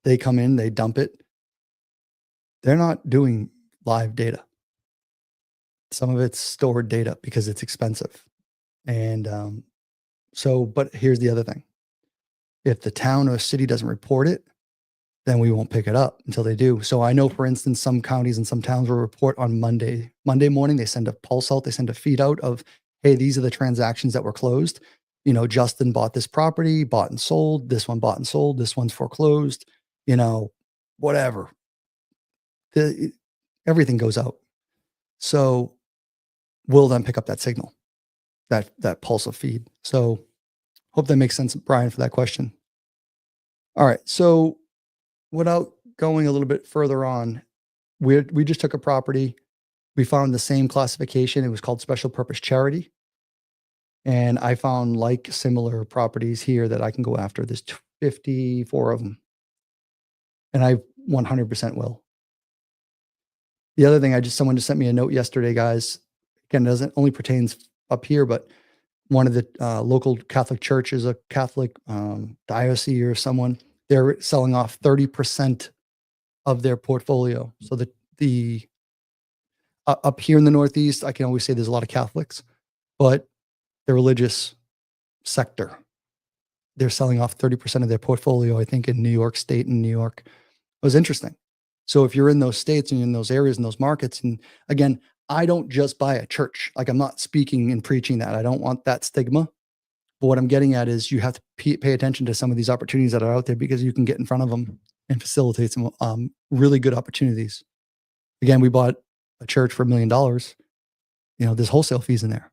They come in, they dump it. They're not doing live data. Some of it's stored data because it's expensive. And but here's the other thing. If the town or city doesn't report it, then we won't pick it up until they do. So I know, for instance, some counties and some towns will report on Monday morning. They send a pulse out, they send a feed out of, hey, these are the transactions that were closed. You know, Justin bought this property, bought and sold. This one bought and sold. This one's foreclosed. You know, whatever. Everything goes out. So we'll then pick up that signal, that pulse of feed. So hope that makes sense, Brian, for that question. All right. So without going a little bit further on, we just took a property. We found the same classification. It was called special purpose charity. And I found like similar properties here that I can go after. There's 54 of them. And I 100% will. The other thing, someone just sent me a note yesterday, guys. Again, it doesn't only pertains up here, but one of the local Catholic churches, a Catholic diocese or someone, they're selling off 30% of their portfolio. So the up here in the Northeast, I can always say there's a lot of Catholics, but the religious sector, they're selling off 30% of their portfolio, I think in New York State and New York. It was interesting. So if you're in those states and in those areas and those markets, and again, I don't just buy a church. Like, I'm not speaking and preaching that. I don't want that stigma. But what I'm getting at is you have to pay attention to some of these opportunities that are out there, because you can get in front of them and facilitate some really good opportunities. Again, we bought a church for $1 million. You know, there's wholesale fees in there.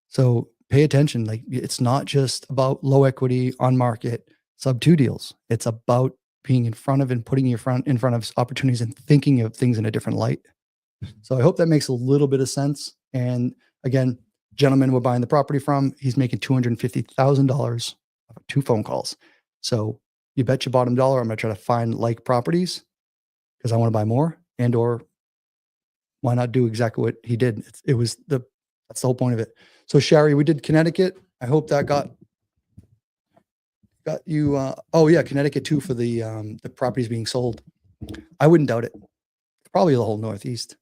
So pay attention. Like, it's not just about low equity on market sub-2 deals. It's about being in front of and putting in front of opportunities and thinking of things in a different light. So I hope that makes a little bit of sense. And again, gentleman we're buying the property from, he's making $250,000 off of 2 phone calls. So you bet your bottom dollar I'm going to try to find like properties, because I want to buy more, and or why not do exactly what he did? That's the whole point of it. So Shari, we did Connecticut. I hope that got you. Oh yeah, Connecticut too, for the properties being sold. I wouldn't doubt it. Probably the whole Northeast.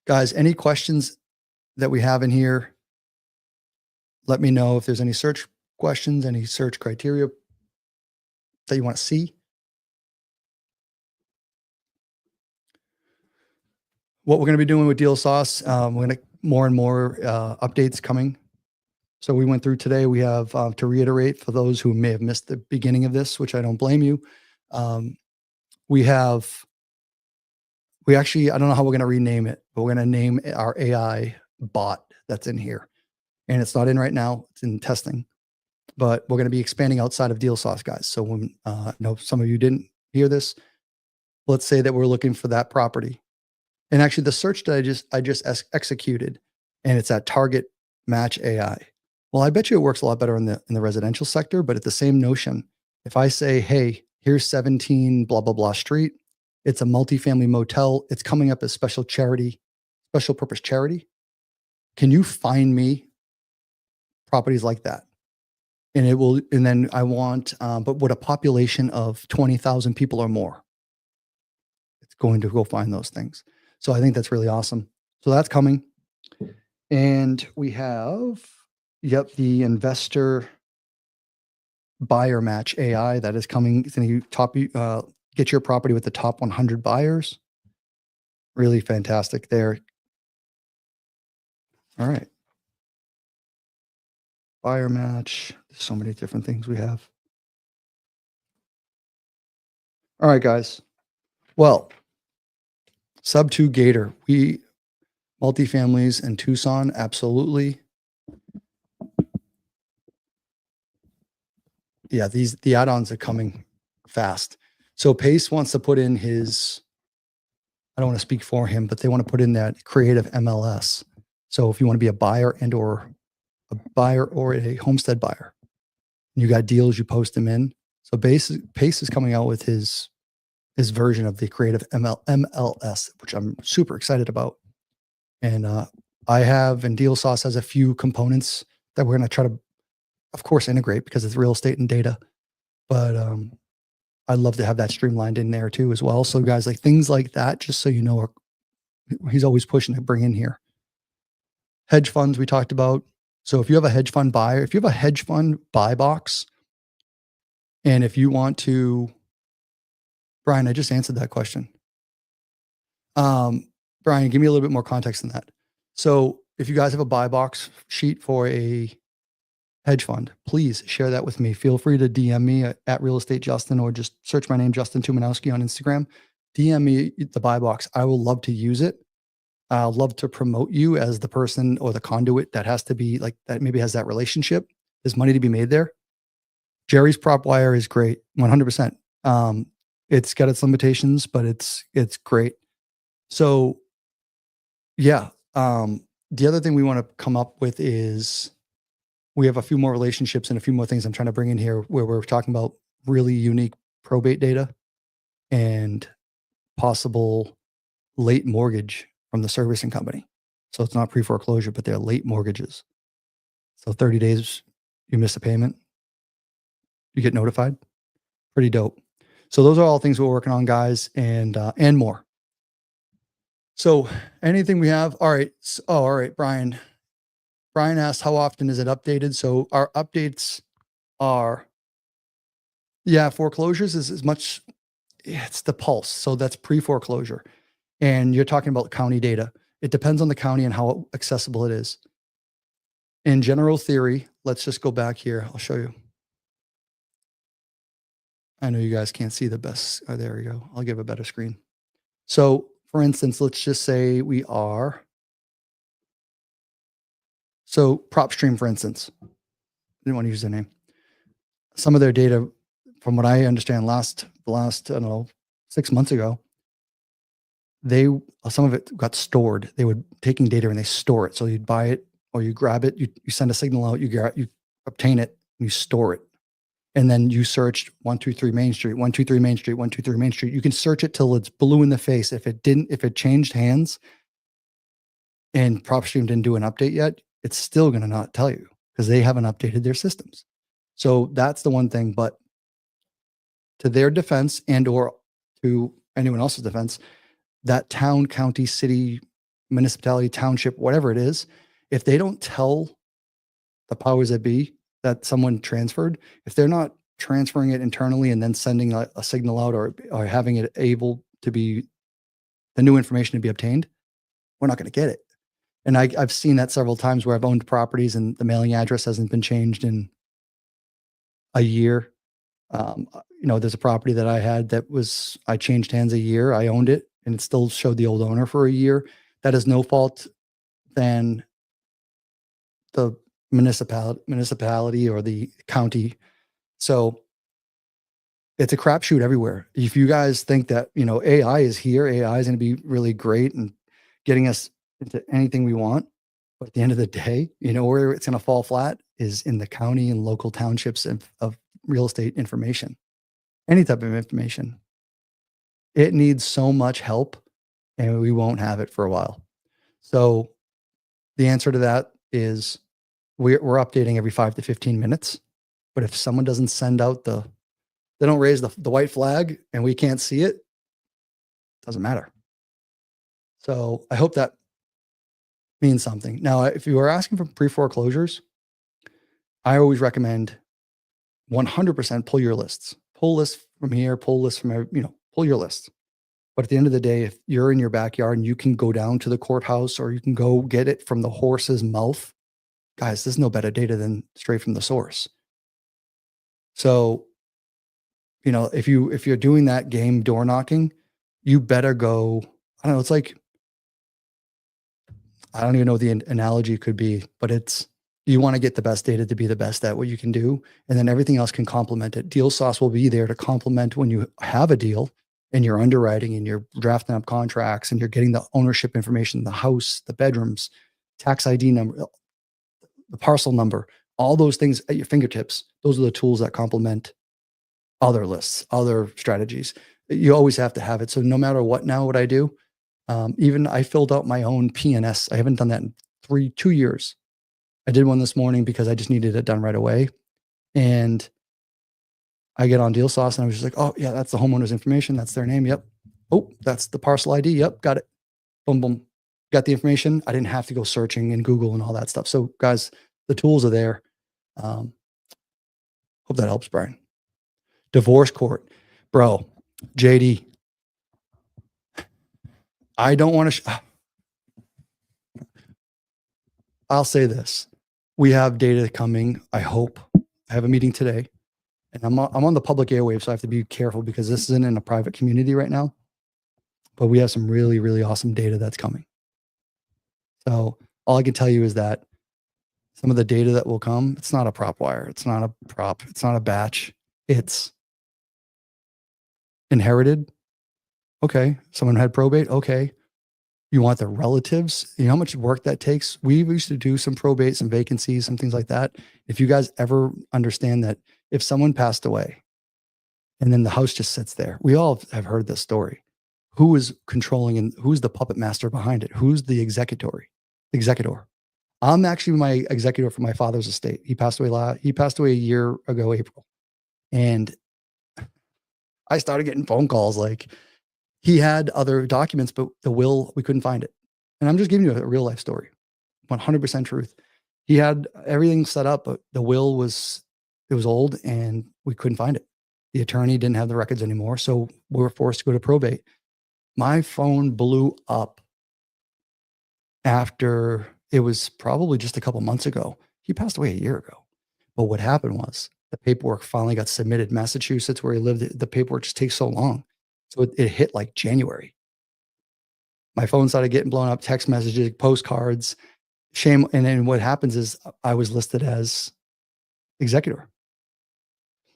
Guys, any questions that we have in here? Let me know if there's any search questions, any search criteria that you want to see. What we're going to be doing with Deal Sauce, we're going to more and more updates coming. So we went through today. We have, to reiterate for those who may have missed the beginning of this, which I don't blame you. We actually, I don't know how we're going to rename it, but we're going to name our AI bot that's in here. And it's not in right now. It's in testing. But we're going to be expanding outside of Deal Sauce, guys. So when I know some of you didn't hear this, let's say that we're looking for that property. And actually the search that I just executed, and it's at Target Match AI. Well, I bet you it works a lot better in the residential sector, but at the same notion, if I say, hey, here's 17 blah, blah, blah street, it's a multifamily motel, it's coming up as special purpose charity. Can you find me properties like that? And it will, and then I want, but with a population of 20,000 people or more, it's going to go find those things. So I think that's really awesome. So that's coming. And we have, the investor buyer match AI that is coming. It's going to get your property with the top 100 buyers. Really fantastic there. All right. Buyer match. There's so many different things we have. All right, guys. Well, Subto Gator. Multifamilies in Tucson, absolutely. Yeah, the add-ons are coming fast. So Pace wants to put in his, I don't want to speak for him, but they want to put in that creative MLS. So if you want to be a buyer or a homestead buyer, you got deals, you post them in. So Pace is coming out with his version of the creative MLS, which I'm super excited about. And I have, and Deal Sauce has a few components that we're going to try to, of course, integrate, because it's real estate and data. But I'd love to have that streamlined in there too as well. So guys, like things like that, just so you know, he's always pushing to bring in here. Hedge funds we talked about. So if you have a hedge fund buyer, if you have a hedge fund buy box, And if you want to, Brian, I just answered that question. Brian, give me a little bit more context than that. So if you guys have a buy box sheet for a hedge fund, please share that with me. Feel free to DM me at Real Estate Justin, or just search my name, Justin Tuminowski, on Instagram. DM me the buy box. I will love to use it. I'll love to promote you as the person or the conduit that has to be like that, maybe has that relationship. There's money to be made there. Jerry's prop wire is great, 100%. It's got its limitations, but it's great. So yeah, the other thing we want to come up with is we have a few more relationships and a few more things I'm trying to bring in here where we're talking about really unique probate data and possible late mortgage from the servicing company. So it's not pre-foreclosure, but they're late mortgages. So 30 days, you miss a payment, you get notified. Pretty dope. So those are all things we're working on, guys, and more. So anything we have, all right. All right, Brian. Brian asked, how often is it updated? So our updates are, foreclosures is as much, it's the pulse. So that's pre-foreclosure. And you're talking about county data. It depends on the county and how accessible it is. In general theory, let's just go back here. I'll show you. I know you guys can't see the best. Oh, there we go. I'll give a better screen. So for instance, let's just say we are, so PropStream, for instance, I didn't want to use their name. Some of their data, from what I understand, the last, I don't know, 6 months ago, some of it got stored. They were taking data and they store it. So you'd buy it or you grab it, you send a signal out, you obtain it, and you store it. And then you searched 123 Main Street, 123 Main Street, 123 Main Street. You can search it till it's blue in the face. If it changed hands and PropStream didn't do an update yet, it's still going to not tell you because they haven't updated their systems. So that's the one thing. But to their defense, and or to anyone else's defense, that town, county, city, municipality, township, whatever it is, if they don't tell the powers that be that someone transferred, if they're not transferring it internally and then sending a signal out, or having it able to be the new information to be obtained, we're not going to get it. And I've seen that several times where I've owned properties and the mailing address hasn't been changed in a year. There's a property that I had I changed hands a year. I owned it and it still showed the old owner for a year. That is no fault than the municipality or the county. So it's a crapshoot everywhere. If you guys think that, AI is here, AI is going to be really great and getting us into anything we want. But at the end of the day, where it's going to fall flat is in the county and local townships of real estate information, any type of information. It needs so much help and we won't have it for a while. So the answer to that is we're updating every 5 to 15 minutes. But if someone doesn't send out they don't raise the white flag and we can't see it, doesn't matter. So I hope that means something. Now, if you are asking for pre-foreclosures, I always recommend 100% pull your lists. Pull lists from here, pull lists from, pull your lists. But at the end of the day, if you're in your backyard and you can go down to the courthouse or you can go get it from the horse's mouth, guys, there's no better data than straight from the source. So, if you're doing that game door knocking, you better go, I don't know, it's like, I don't even know what the analogy could be, but you want to get the best data to be the best at what you can do. And then everything else can complement it. Deal Sauce will be there to complement when you have a deal and you're underwriting and you're drafting up contracts and you're getting the ownership information, the house, the bedrooms, tax ID number, the parcel number, all those things at your fingertips. Those are the tools that complement other lists, other strategies. You always have to have it. So no matter what I do, even I filled out my own PNS. I haven't done that in 2 years. I did one this morning because I just needed it done right away. And I get on Deal Sauce and I was just like, oh yeah, that's the homeowner's information. That's their name. Yep. Oh, that's the parcel ID. Yep. Got it. Boom, boom. Got the information. I didn't have to go searching in Google and all that stuff. So guys, the tools are there. Hope that helps, Brian. Divorce court. Bro, JD, I don't want to, I'll say this. We have data coming. I hope. I have a meeting today, and I'm on the public airwaves, so I have to be careful because this isn't in a private community right now. But we have some really, really awesome data that's coming. So all I can tell you is that some of the data that will come, it's not a prop wire. It's not a prop. It's not a batch. It's inherited. Okay. Someone had probate. Okay. You want the relatives? You know how much work that takes? We used to do some probate, some vacancies, some things like that. If you guys ever understand that if someone passed away and then the house just sits there, we all have heard this story. Who is controlling and who's the puppet master behind it? Who's the executor? I'm actually my executor for my father's estate. He passed away a year ago, April. And I started getting phone calls like he had other documents, but the will, we couldn't find it. And I'm just giving you a real life story, 100% truth. He had everything set up, but the will was old and we couldn't find it. The attorney didn't have the records anymore. So we were forced to go to probate. My phone blew up after it was probably just a couple months ago. He passed away a year ago. But what happened was the paperwork finally got submitted. Massachusetts, where he lived, the paperwork just takes so long. So it hit like January. My phone started getting blown up, text messages, postcards, shame. And then what happens is I was listed as executor.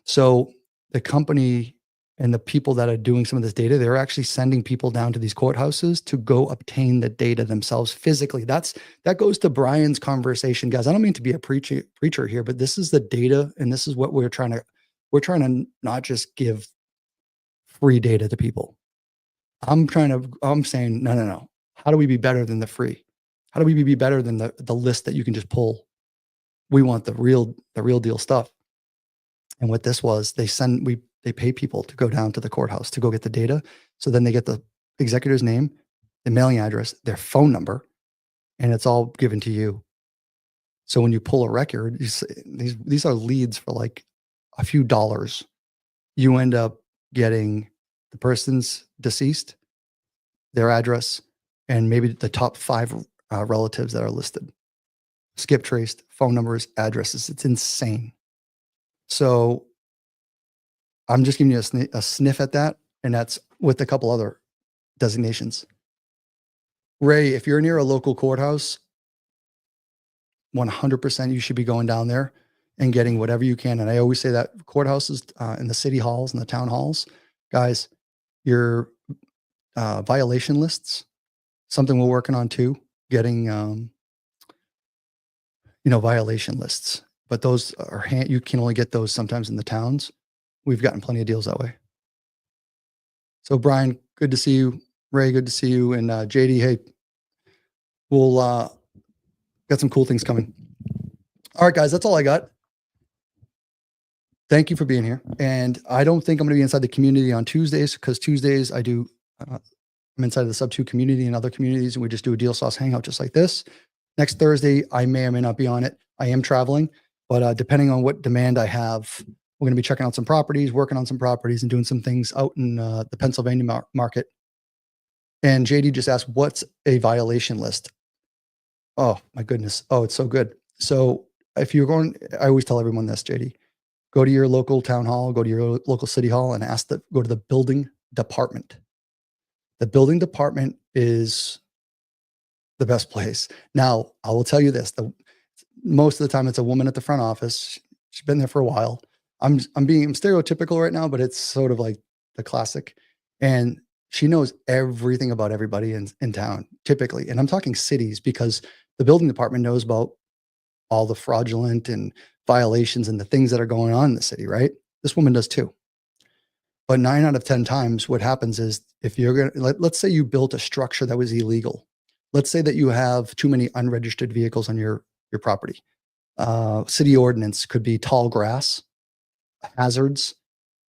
So the company and the people that are doing some of this data, they're actually sending people down to these courthouses to go obtain the data themselves physically. That goes to Brian's conversation, guys. I don't mean to be a preacher here, but this is the data, and this is what we're trying to not just give free data to people. I'm saying, no. How do we be better than the free? How do we be better than the list that you can just pull? We want the real deal stuff. And what this was, they pay people to go down to the courthouse to go get the data. So then they get the executor's name, the mailing address, their phone number, and it's all given to you. So when you pull a record, these are leads for like a few dollars. You end up getting the person's deceased, their address, and maybe the top 5 relatives that are listed. Skip traced, phone numbers, addresses. It's insane. So I'm just giving you a sniff at that, and that's with a couple other designations. Ray, if you're near a local courthouse, 100% you should be going down there and getting whatever you can. And I always say that courthouses and the city halls and the town halls, guys, your violation lists, something we're working on too, getting, violation lists. But those are you can only get those sometimes in the towns. We've gotten plenty of deals that way. So Brian, good to see you. Ray, good to see you. And JD, hey, we'll got some cool things coming. All right, guys, that's all I got. Thank you for being here. And I don't think I'm going to be inside the community on Tuesdays, because Tuesdays I do, I'm inside of the Subto community and other communities, and we just do a deal sauce hangout just like this. Next Thursday, I may or may not be on it. I am traveling, but depending on what demand I have, we're going to be checking out some properties, working on some properties, and doing some things out in the Pennsylvania market. And JD just asked, what's a violation list? Oh, my goodness. Oh, it's so good. So if you're going, I always tell everyone this, JD, go to your local town hall, go to your local city hall, and go to the building department. The building department is the best place. Now, I will tell you this, most of the time it's a woman at the front office. She's been there for a while. I'm being stereotypical right now, but it's sort of like the classic. And she knows everything about everybody in town, typically. And I'm talking cities, because the building department knows about all the fraudulent and violations and the things that are going on in the city, right? This woman does too. But 9 out of 10 times what happens is, if you're going to, let's say you built a structure that was illegal. Let's say that you have too many unregistered vehicles on your property. City ordinance could be tall grass, hazards.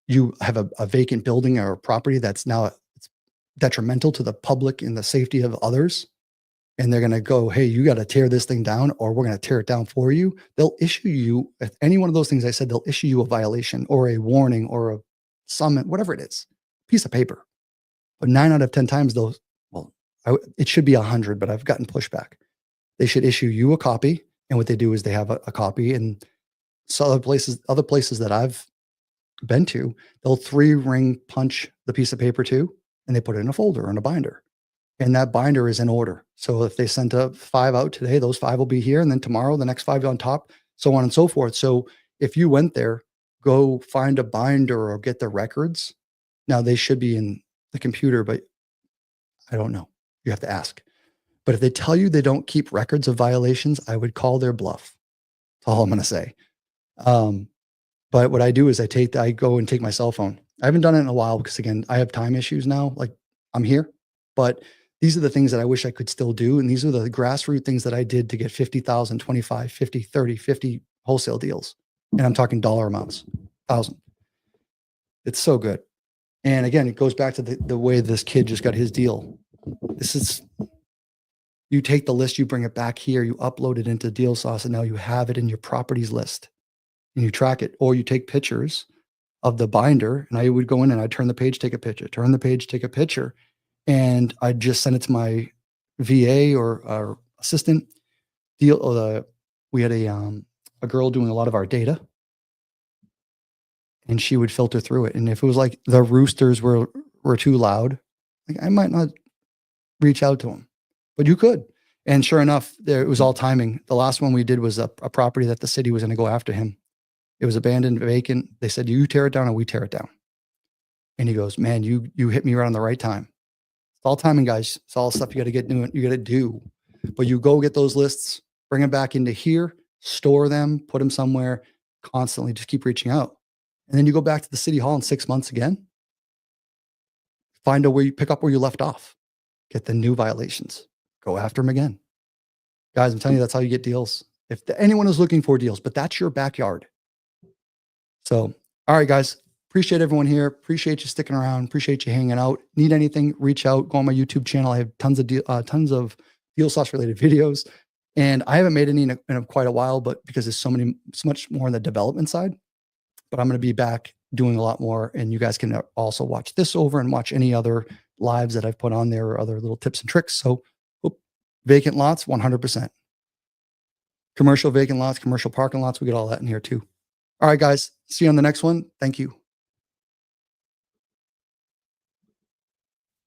You have a vacant building or a property that's now detrimental to the public and the safety of others. And they're going to go, hey, you got to tear this thing down, or we're going to tear it down for you. They'll issue you, if any one of those things I said, they'll issue you a violation or a warning or summit, whatever it is, piece of paper. But 9 out of 10 times those, well, it should be 100, but I've gotten pushback. They should issue you a copy. And what they do is they have a copy, and so other places that I've been to, they'll 3-ring punch the piece of paper too, and they put it in a folder or in a binder. And that binder is in order. So if they sent 5 out today, those 5 will be here. And then tomorrow, the next 5 on top, so on and so forth. So if you went there, go find a binder or get the records. Now they should be in the computer, but I don't know. You have to ask. But if they tell you they don't keep records of violations, I would call their bluff. That's all I'm going to say. But what I do is I go and take my cell phone. I haven't done it in a while because, again, I have time issues now. Like, I'm here, but these are the things that I wish I could still do. And these are the grassroots things that I did to get 50,000, 25, 50, 30, 50 wholesale deals. And I'm talking dollar amounts, 1,000. It's so good. And again, it goes back to the way this kid just got his deal. You take the list, you bring it back here, you upload it into Deal Sauce, and now you have it in your properties list and you track it. Or you take pictures of the binder, and I would go in and I'd turn the page, take a picture, turn the page, take a picture. And I'd just send it to my VA or our assistant. We had a girl doing a lot of our data, and she would filter through it. And if it was like the roosters were too loud, like, I might not reach out to them, but you could. And sure enough, it was all timing. The last one we did was a property that the city was going to go after him. It was abandoned, vacant. They said, you tear it down or we tear it down. And he goes, man, you hit me right on the right time. It's all timing, guys. It's all stuff you got to do. But you go get those lists, bring them back into here, store them, put them somewhere, constantly just keep reaching out. And then you go back to the city hall in 6 months again, find a way you pick up where you left off, get the new violations, go after them again. Guys, I'm telling you, that's how you get deals. If anyone is looking for deals, but that's your backyard. So, all right, guys, appreciate everyone here. Appreciate you sticking around. Appreciate you hanging out. Need anything, reach out, go on my YouTube channel. I have tons of Deal Sauce related videos, and I haven't made any in quite a while, but because there's so much more on the development side, but I'm going to be back doing a lot more. And you guys can also watch this over and watch any other lives that I've put on there or other little tips and tricks. So vacant lots, 100%. Commercial vacant lots, commercial parking lots. We get all that in here too. All right, guys. See you on the next one. Thank you.